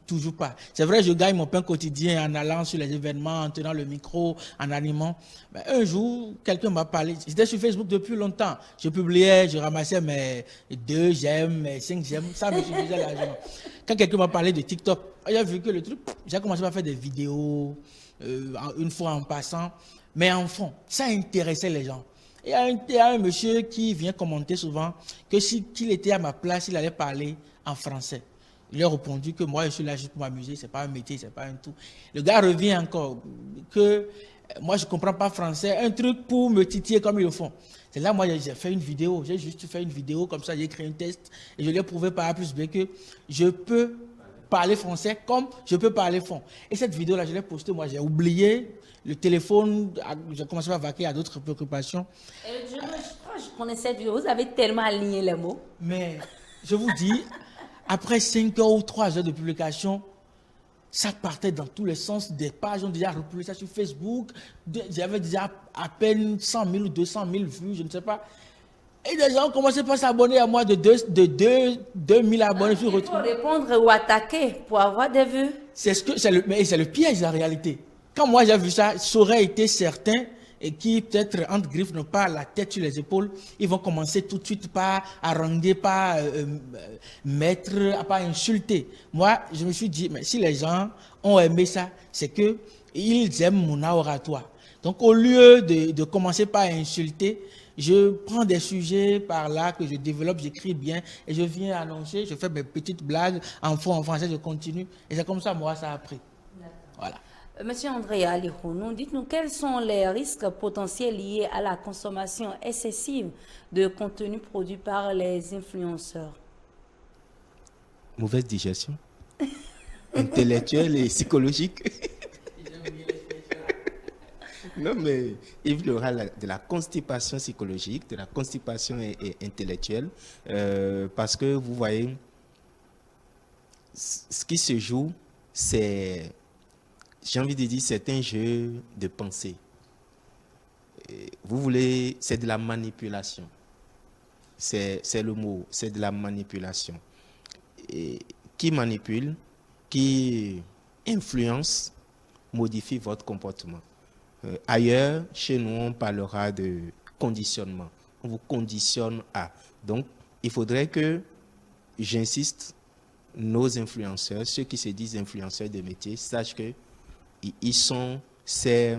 toujours pas. C'est vrai, je gagne mon pain quotidien en allant sur les événements, en tenant le micro, en animant. Mais un jour, quelqu'un m'a parlé. J'étais sur Facebook depuis longtemps. Je publiais, je ramassais mes 2 j'aime, mes 5 j'aime. Ça me suffisait largement. Quand quelqu'un m'a parlé de TikTok, j'ai vu que le truc, j'ai commencé à faire des vidéos, une fois en passant. Mais en fond, ça intéressait les gens. Il y a un monsieur qui vient commenter souvent que s'il était à ma place, il allait parler en français. Il a répondu que moi, je suis là juste pour m'amuser, c'est pas un métier, c'est pas un tout. Le gars revient encore, que moi, je comprends pas français, un truc pour me titiller comme ils le font. C'est là, moi, j'ai fait une vidéo, j'ai juste fait une vidéo, comme ça, j'ai créé un test, et je lui ai prouvé par A plus B que je peux parler français comme je peux parler fond. Et cette vidéo-là, je l'ai postée, moi, j'ai oublié le téléphone, j'ai commencé à vaquer à d'autres préoccupations. Je crois que je connais cette vidéo, vous avez tellement aligné les mots. Mais, je vous dis... Après 5 heures ou 3 heures de publication, ça partait dans tous les sens. Des pages ont déjà republié ça sur Facebook. J'avais déjà à peine 100 000 ou 200 000 vues, je ne sais pas. Et les gens ont commencé par s'abonner à moi de 2000 abonnés. Il faut répondre ou attaquer pour avoir des vues. C'est le piège, la réalité. Quand moi j'ai vu ça, ça aurait été certain et qui peut-être entre griffes n'ont pas la tête sur les épaules, ils vont commencer tout de suite par haranguer, par mettre, par insulter. Moi, je me suis dit, mais si les gens ont aimé ça, c'est que ils aiment mon oratoire. Donc, au lieu de commencer par insulter, je prends des sujets par là que je développe, j'écris bien et je viens annoncer, je fais mes petites blagues en français, je continue. Et c'est comme ça, moi, ça a pris. Voilà. Monsieur André Alikhounou, dites-nous quels sont les risques potentiels liés à la consommation excessive de contenu produit par les influenceurs? Mauvaise digestion, intellectuelle et psychologique. Non, mais il y aura de la constipation psychologique, de la constipation intellectuelle, parce que vous voyez, ce qui se joue, c'est... J'ai envie de dire, c'est un jeu de pensée. Vous voulez, c'est de la manipulation. C'est le mot, c'est de la manipulation. Et qui manipule, qui influence, modifie votre comportement. Ailleurs, chez nous, on parlera de conditionnement. On vous conditionne à. Donc, il faudrait que, j'insiste, nos influenceurs, ceux qui se disent influenceurs de métier, sachent que ils sont ces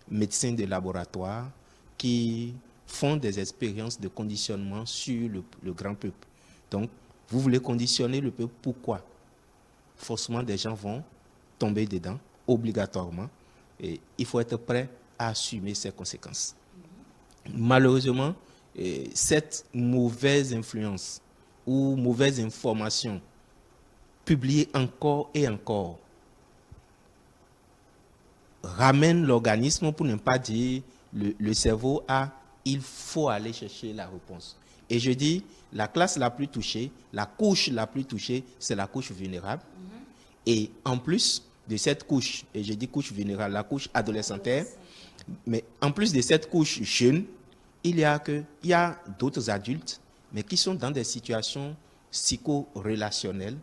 médecins de laboratoire qui font des expériences de conditionnement sur le grand peuple. Donc, vous voulez conditionner le peuple, pourquoi? Forcément, des gens vont tomber dedans, obligatoirement, et il faut être prêt à assumer ces conséquences. Malheureusement, cette mauvaise influence ou mauvaise information publiée encore et encore ramène l'organisme, pour ne pas dire le cerveau, à il faut aller chercher la réponse. Et je dis, la classe la plus touchée, la couche la plus touchée, c'est la couche vulnérable. Et en plus de cette couche, et je dis couche vulnérable, la couche adolescentaire, mais en plus de cette couche jeune, il y a d'autres adultes, mais qui sont dans des situations psycho-relationnelles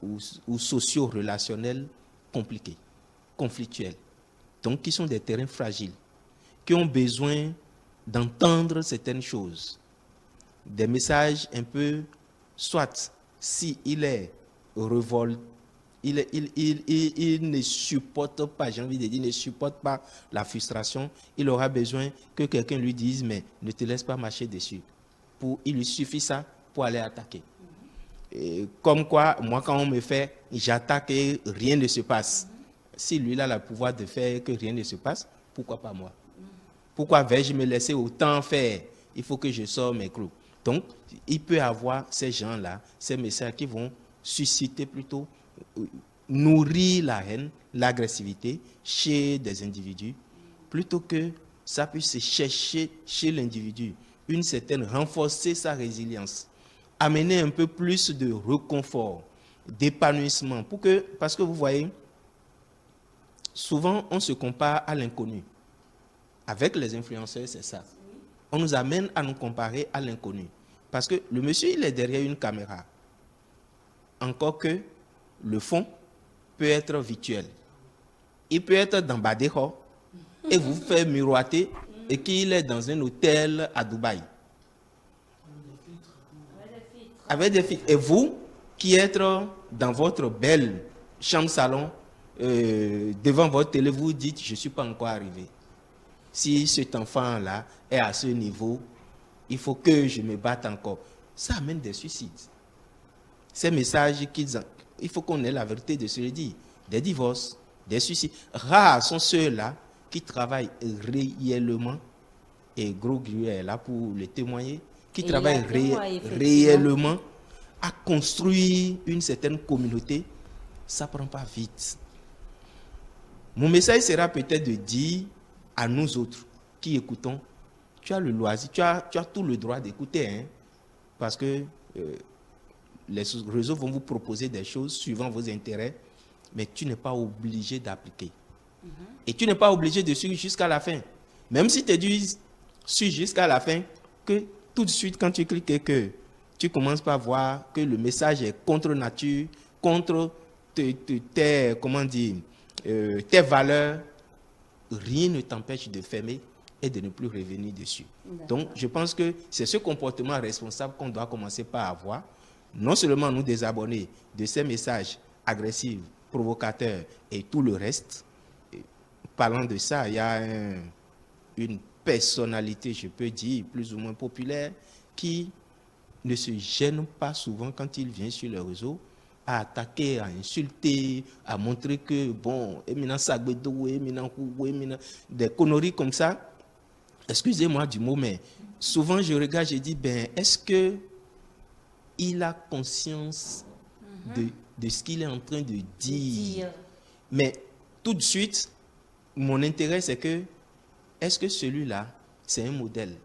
ou socio-relationnelles compliquées, conflictuelles. Donc, qui sont des terrains fragiles, qui ont besoin d'entendre certaines choses, des messages un peu, soit s'il est révolté, il ne supporte pas, j'ai envie de dire, il ne supporte pas la frustration, il aura besoin que quelqu'un lui dise, mais ne te laisse pas marcher dessus. Il lui suffit ça pour aller attaquer. Et comme quoi, moi, quand on me fait, j'attaque et rien ne se passe. Si lui a le pouvoir de faire que rien ne se passe, pourquoi pas moi? Pourquoi vais-je me laisser autant faire? Il faut que je sorte mes clous. Donc, il peut y avoir ces gens-là, ces messages qui vont susciter plutôt, nourrir la haine, l'agressivité chez des individus, plutôt que ça puisse chercher chez l'individu une certaine, renforcer sa résilience, amener un peu plus de réconfort, d'épanouissement, parce que vous voyez, souvent on se compare à l'inconnu. Avec les influenceurs, c'est ça. On nous amène à nous comparer à l'inconnu. Parce que le monsieur, il est derrière une caméra. Encore que le fond peut être virtuel. Il peut être dans Badekho et vous faire miroiter et qu'il est dans un hôtel à Dubaï. Avec des filtres. Et vous, qui êtes dans votre belle chambre-salon, devant votre télé, vous dites, je ne suis pas encore arrivé. Si cet enfant-là est à ce niveau, il faut que je me batte encore. Ça amène des suicides. Ces messages, il faut qu'on ait la vérité de se le dire. Des divorces, des suicides. Rares sont ceux-là qui travaillent réellement, et Gros Griot est là pour le témoigner, qui travaillent réellement à construire une certaine communauté. Ça ne prend pas vite. Mon message sera peut-être de dire à nous autres qui écoutons, tu as le loisir, tu as tout le droit d'écouter, hein, parce que les réseaux vont vous proposer des choses suivant vos intérêts, mais tu n'es pas obligé d'appliquer. Et tu n'es pas obligé de suivre jusqu'à la fin. Même si tu dis suis jusqu'à la fin, que tout de suite, quand tu cliques et que tu commences par voir que le message est contre nature, contre tes valeurs, rien ne t'empêche de fermer et de ne plus revenir dessus. Donc, je pense que c'est ce comportement responsable qu'on doit commencer par avoir. Non seulement nous désabonner de ces messages agressifs, provocateurs et tout le reste. Parlant de ça, il y a une personnalité, je peux dire, plus ou moins populaire, qui ne se gêne pas souvent quand il vient sur les réseaux à attaquer, à insulter, à montrer que, bon, des conneries comme ça. Excusez-moi du mot, mais souvent je regarde, je dis, ben, est-ce que il a conscience de ce qu'il est en train de dire? Mais tout de suite, mon intérêt, c'est que, est-ce que celui-là, c'est un modèle?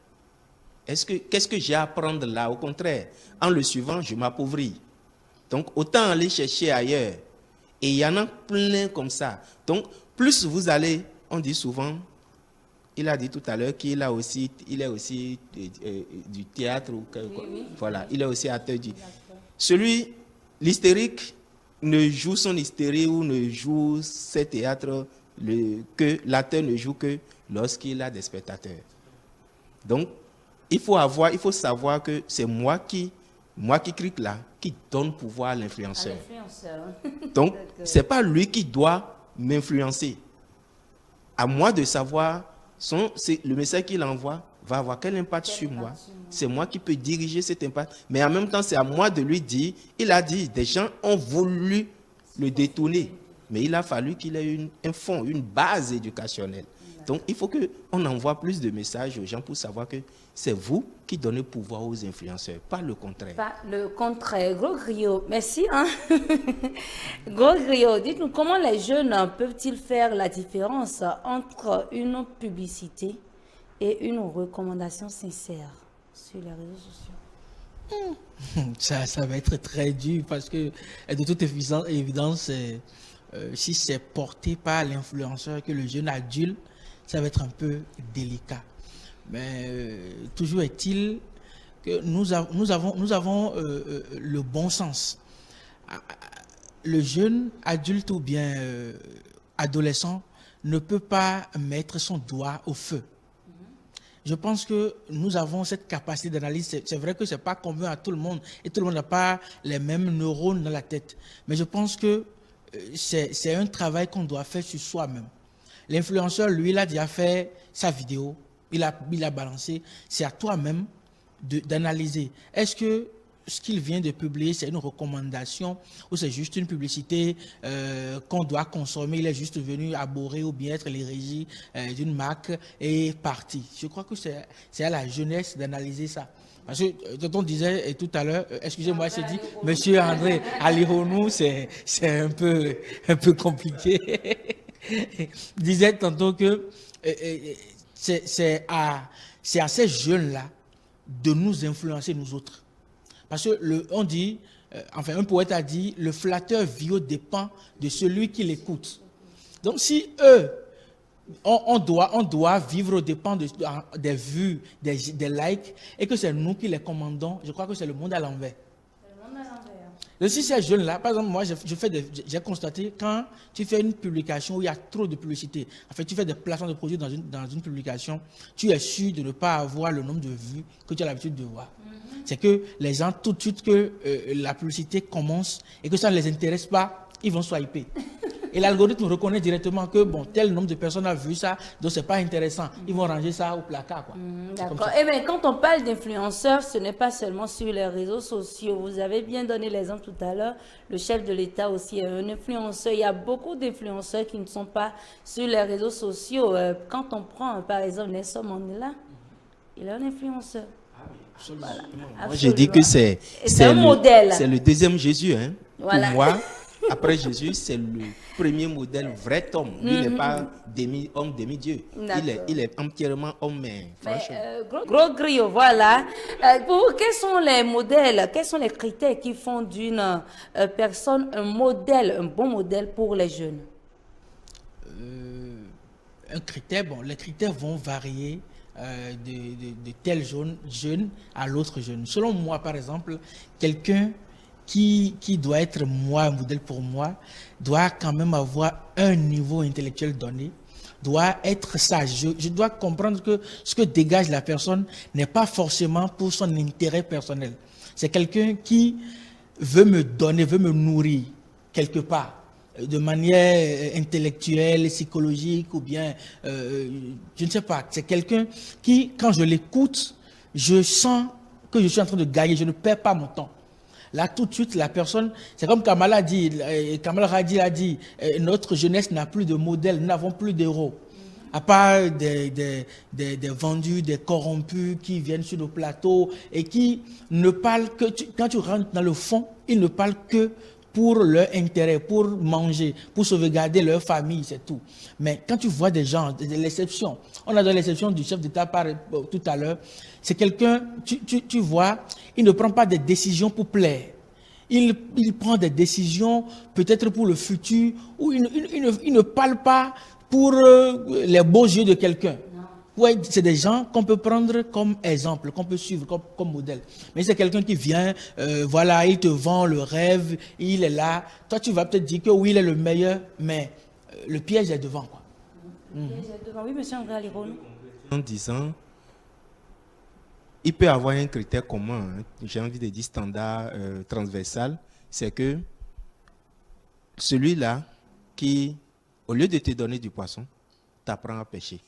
Qu'est-ce que j'ai à apprendre là? Au contraire, en le suivant, je m'appauvris. Donc, autant aller chercher ailleurs. Et il y en a plein comme ça. Donc, plus vous allez, on dit souvent, il a dit tout à l'heure qu'il a aussi, il est aussi du théâtre. Oui. Voilà, il est aussi acteur du... L'hystérique ne joue son hystérie ou ne joue ses théâtres que l'acteur ne joue que lorsqu'il a des spectateurs. Donc, il faut savoir que c'est moi qui clique là, qui donne pouvoir à l'influenceur. Donc, ce n'est pas lui qui doit m'influencer. À moi de savoir, le message qu'il envoie va avoir quel impact sur moi. C'est moi qui peux diriger cet impact. Mais en même temps, c'est à moi de lui dire, il a dit, des gens ont voulu le détourner. Mais il a fallu qu'il ait un fond, une base éducationnelle. Donc, il faut qu'on envoie plus de messages aux gens pour savoir que c'est vous qui donnez pouvoir aux influenceurs, pas le contraire. Pas le contraire. Gros Griot, merci. Hein? Gros Griot, dites-nous, comment les jeunes peuvent-ils faire la différence entre une publicité et une recommandation sincère sur les réseaux sociaux? Ça va être très dur parce que, de toute évidence, si c'est porté par l'influenceur que le jeune adulte, ça va être un peu délicat. Mais toujours est-il que nous avons le bon sens. Le jeune adulte ou bien adolescent ne peut pas mettre son doigt au feu. Je pense que nous avons cette capacité d'analyse. C'est vrai que ce n'est pas commun à tout le monde et tout le monde n'a pas les mêmes neurones dans la tête. Mais je pense que c'est un travail qu'on doit faire sur soi-même. L'influenceur, lui, il a déjà fait sa vidéo, il a balancé. C'est à toi-même d'analyser. Est-ce que ce qu'il vient de publier, c'est une recommandation ou c'est juste une publicité qu'on doit consommer. Il est juste venu aborder ou bien être l'hérésie d'une marque et parti. Je crois que c'est à la jeunesse d'analyser ça. Parce que, quand on disait tout à l'heure, excusez-moi, j'ai dit, Monsieur André Alironou, c'est un peu compliqué. Disait tantôt que c'est à ces jeunes-là de nous influencer, nous autres. Parce que on dit, enfin un poète a dit, le flatteur vieux dépend de celui qui l'écoute. Donc si eux, on doit vivre aux dépens des vues, des likes, et que c'est nous qui les commandons, je crois que c'est le monde à l'envers. Donc, si ces jeunes-là, par exemple, moi, j'ai constaté, quand tu fais une publication où il y a trop de publicité, en fait, tu fais des placements de produits dans une publication, tu es sûr de ne pas avoir le nombre de vues que tu as l'habitude de voir. C'est que les gens, tout de suite que la publicité commence et que ça ne les intéresse pas, ils vont swiper. Et l'algorithme reconnaît directement que bon, tel nombre de personnes a vu ça, donc c'est pas intéressant. Ils vont ranger ça au placard, quoi. D'accord. Eh bien, quand on parle d'influenceurs, ce n'est pas seulement sur les réseaux sociaux. Vous avez bien donné l'exemple tout à l'heure. Le chef de l'État aussi est un influenceur. Il y a beaucoup d'influenceurs qui ne sont pas sur les réseaux sociaux. Quand on prend, par exemple, Nelson Mandela, il est un influenceur. Voilà. Moi, je dis que c'est un modèle. C'est le deuxième Jésus. Hein. Voilà. Pour moi, après Jésus, c'est le premier modèle vrai homme. Lui n'est pas homme demi-dieu. Il est entièrement homme, franchement. Gros griot, voilà. Quels sont les modèles, quels sont les critères qui font d'une personne un modèle, un bon modèle pour les jeunes? Un critère, bon, les critères vont varier de tel jeune à l'autre jeune. Selon moi, par exemple, quelqu'un qui doit être moi, un modèle pour moi, doit quand même avoir un niveau intellectuel donné, doit être sage. Je dois comprendre que ce que dégage la personne n'est pas forcément pour son intérêt personnel. C'est quelqu'un qui veut me donner, veut me nourrir quelque part, de manière intellectuelle, psychologique ou bien, je ne sais pas. C'est quelqu'un qui, quand je l'écoute, je sens que je suis en train de gagner, je ne perds pas mon temps. Là, tout de suite, la personne, c'est comme Kamala Radi a dit, notre jeunesse n'a plus de modèle, nous n'avons plus d'héros. À part des vendus, des corrompus qui viennent sur nos plateaux et qui ne parlent que, quand tu rentres dans le fond, ils ne parlent que pour leur intérêt, pour manger, pour sauvegarder leur famille, c'est tout. Mais quand tu vois des gens, l'exception, on a dans l'exception du chef d'État tout à l'heure, c'est quelqu'un, tu vois, il ne prend pas des décisions pour plaire. Il prend des décisions peut-être pour le futur, ou il ne parle pas pour les beaux yeux de quelqu'un. Ouais, c'est des gens qu'on peut prendre comme exemple, qu'on peut suivre comme modèle. Mais c'est quelqu'un qui vient, voilà, il te vend le rêve, il est là. Toi, tu vas peut-être dire que oui, il est le meilleur, mais le piège est devant, quoi. Le piège est devant. Oui, monsieur André Alironou. En disant, il peut avoir un critère commun, hein, j'ai envie de dire standard, transversal, c'est que celui-là qui, au lieu de te donner du poisson, t'apprend à pêcher.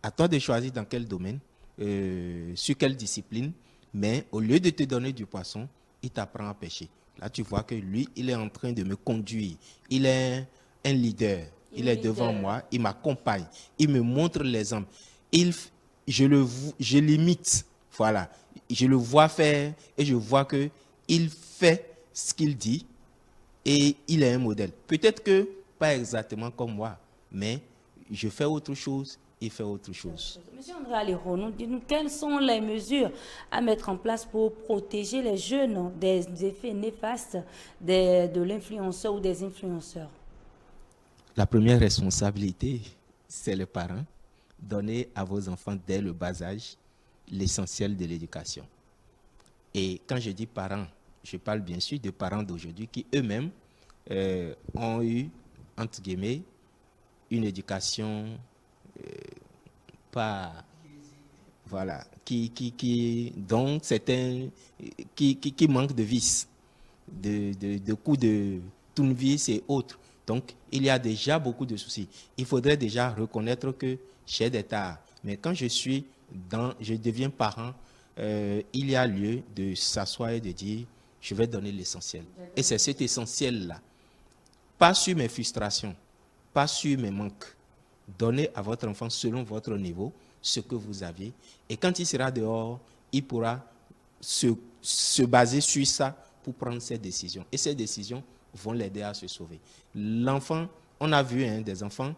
À toi de choisir dans quel domaine, sur quelle discipline, mais au lieu de te donner du poisson, il t'apprend à pêcher. Là, tu vois que lui, il est en train de me conduire. Il est un leader. Il est devant moi, il m'accompagne, il me montre l'exemple. Je l'imite, voilà. Je le vois faire et je vois qu'il fait ce qu'il dit et il est un modèle. Peut-être que pas exactement comme moi, mais je fais autre chose. Il fait autre chose. Monsieur André Alironou, dites-nous quelles sont les mesures à mettre en place pour protéger les jeunes des effets néfastes de l'influenceur ou des influenceurs? La première responsabilité, c'est les parents. Donnez à vos enfants dès le bas âge l'essentiel de l'éducation. Et quand je dis parents, je parle bien sûr de parents d'aujourd'hui qui eux-mêmes ont eu, entre guillemets, une éducation pas, voilà, donc certains qui manquent de vices, de coups de tournevis et autres. Donc, il y a déjà beaucoup de soucis. Il faudrait déjà reconnaître que j'ai des tares. Mais quand je deviens parent, il y a lieu de s'asseoir et de dire, je vais donner l'essentiel. Et c'est cet essentiel-là. Pas sur mes frustrations, pas sur mes manques. Donnez à votre enfant selon votre niveau ce que vous aviez. Et quand il sera dehors, il pourra se baser sur ça pour prendre ses décisions. Et ces décisions vont l'aider à se sauver. L'enfant, on a vu des enfants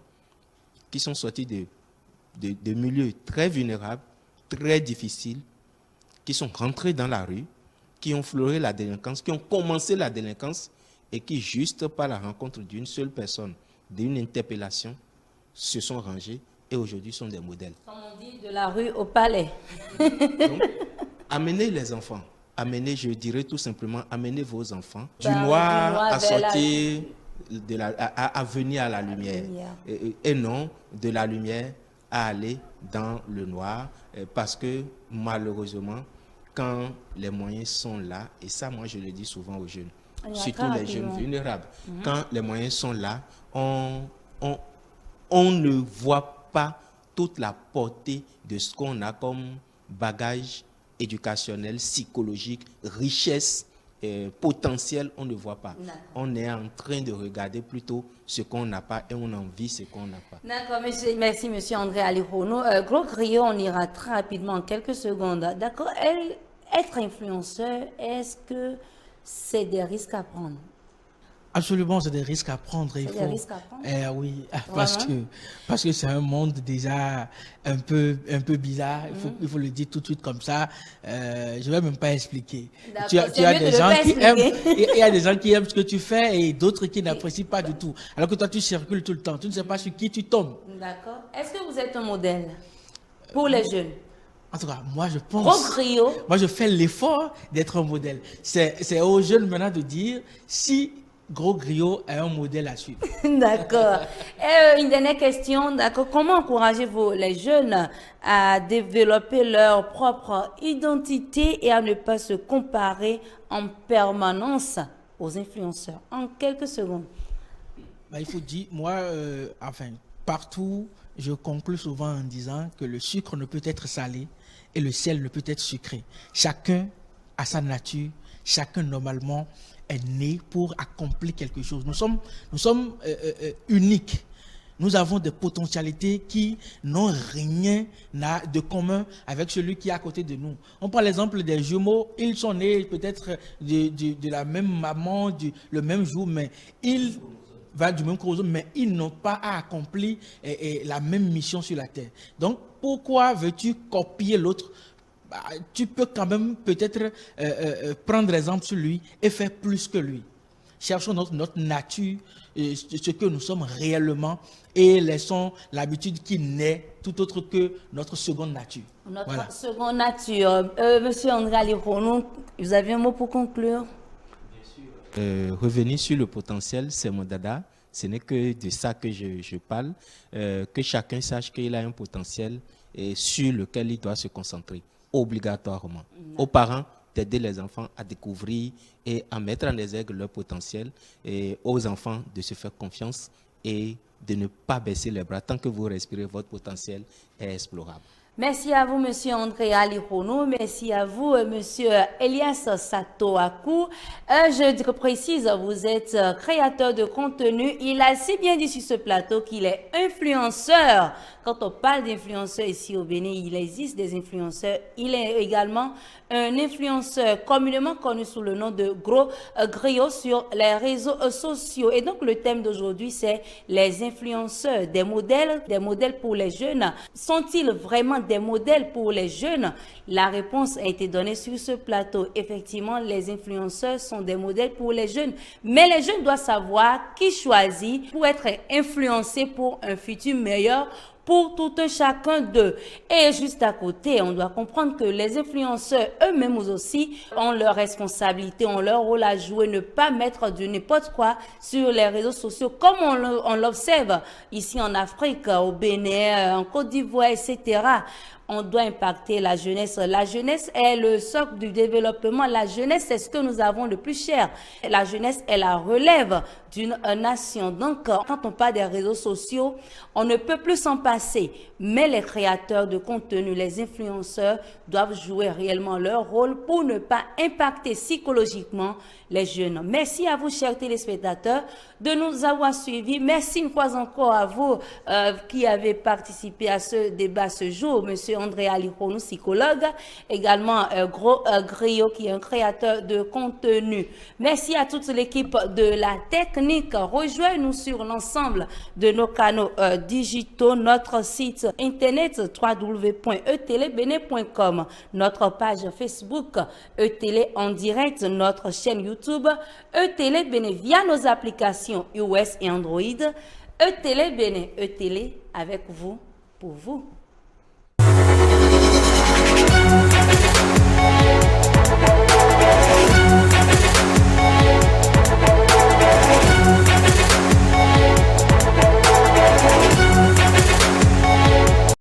qui sont sortis de milieux très vulnérables, très difficiles, qui sont rentrés dans la rue, qui ont fleuré la délinquance, qui ont commencé la délinquance et qui, juste par la rencontre d'une seule personne, d'une interpellation, se sont rangés et aujourd'hui sont des modèles. Comme on dit, de la rue au palais. Donc, amenez les enfants. Amenez, je dirais tout simplement, amenez vos enfants du noir à sortir, à venir à la lumière. Et non de la lumière à aller dans le noir. Parce que malheureusement, quand les moyens sont là, et ça moi je le dis souvent aux jeunes, surtout les jeunes vulnérables, quand les moyens sont là, on ne voit pas toute la portée de ce qu'on a comme bagage éducationnel, psychologique, richesse, potentiel, on ne voit pas. On est en train de regarder plutôt ce qu'on n'a pas et on envie ce qu'on n'a pas. D'accord, merci monsieur André Alirono. Gros Griot, on ira très rapidement en quelques secondes. D'accord, être influenceur, est-ce que c'est des risques à prendre? Absolument, c'est des risques à prendre. C'est des risques à prendre? Oui, parce que c'est un monde déjà un peu bizarre. Il faut le dire tout de suite comme ça. Je ne vais même pas expliquer. Tu as des gens qui aiment, il y a des gens qui aiment ce que tu fais et d'autres qui n'apprécient pas du tout. Alors que toi, tu circules tout le temps. Tu ne sais pas sur qui tu tombes. D'accord. Est-ce que vous êtes un modèle pour les jeunes? En tout cas, moi, je pense. Gros Griot. Moi, je fais l'effort d'être un modèle. C'est aux jeunes maintenant de dire si Gros Griot est un modèle à suivre. D'accord. Une dernière question. D'accord. Comment encouragez-vous les jeunes à développer leur propre identité et à ne pas se comparer en permanence aux influenceurs? En quelques secondes. Il faut dire, moi, partout, je conclue souvent en disant que le sucre ne peut être salé et le sel ne peut être sucré. Chacun a sa nature, chacun normalement est né pour accomplir quelque chose. Nous sommes uniques. Nous avons des potentialités qui n'ont rien de commun avec celui qui est à côté de nous. On prend l'exemple des jumeaux. Ils sont nés peut-être de la même maman, le même jour, mais ils vont du même chromosome, mais ils n'ont pas à accomplir la même mission sur la Terre. Donc, pourquoi veux-tu copier l'autre? Tu peux quand même peut-être prendre exemple sur lui et faire plus que lui. Cherchons notre nature, ce que nous sommes réellement et laissons l'habitude qui naît tout autre que notre seconde nature. Notre seconde nature. Monsieur André Alirono, vous avez un mot pour conclure? Revenir sur le potentiel, c'est mon dada. Ce n'est que de ça que je parle. Que chacun sache qu'il a un potentiel sur lequel il doit se concentrer obligatoirement. Aux parents d'aider les enfants à découvrir et à mettre en exergue leur potentiel et aux enfants de se faire confiance et de ne pas baisser les bras. Tant que vous respirez, votre potentiel est explorable. Merci à vous, monsieur André Alirono. Merci à vous, monsieur Elias Satoakou. Je précise, vous êtes créateur de contenu. Il a si bien dit sur ce plateau qu'il est influenceur. Quand on parle d'influenceurs ici au Bénin, il existe des influenceurs. Il est également un influenceur communément connu sous le nom de Gros Griot sur les réseaux sociaux. Et donc, le thème d'aujourd'hui, c'est les influenceurs, des modèles pour les jeunes. Sont-ils vraiment des modèles pour les jeunes? La réponse a été donnée sur ce plateau. Effectivement, les influenceurs sont des modèles pour les jeunes. Mais les jeunes doivent savoir qui choisit pour être influencé pour un futur meilleur pour tout un chacun d'eux. Et juste à côté, on doit comprendre que les influenceurs eux-mêmes aussi ont leur responsabilité, ont leur rôle à jouer, ne pas mettre du n'importe quoi sur les réseaux sociaux, comme on l'observe ici en Afrique, au Bénin, en Côte d'Ivoire, etc. on doit impacter la jeunesse. La jeunesse est le socle du développement. La jeunesse, c'est ce que nous avons le plus cher. La jeunesse est la relève d'une nation. Donc, quand on parle des réseaux sociaux, on ne peut plus s'en passer. Mais les créateurs de contenu, les influenceurs doivent jouer réellement leur rôle pour ne pas impacter psychologiquement les jeunes. Merci à vous, chers téléspectateurs, de nous avoir suivis. Merci une fois encore à vous qui avez participé à ce débat ce jour. Monsieur André Alironou, psychologue, également Gros Griot, qui est un créateur de contenu. Merci à toute l'équipe de la technique. Rejoignez-nous sur l'ensemble de nos canaux digitaux, notre site internet www.etelebene.com, notre page Facebook eTélé en direct, notre chaîne YouTube eTélébene via nos applications iOS et Android. eTélébene, eTélé avec vous, pour vous.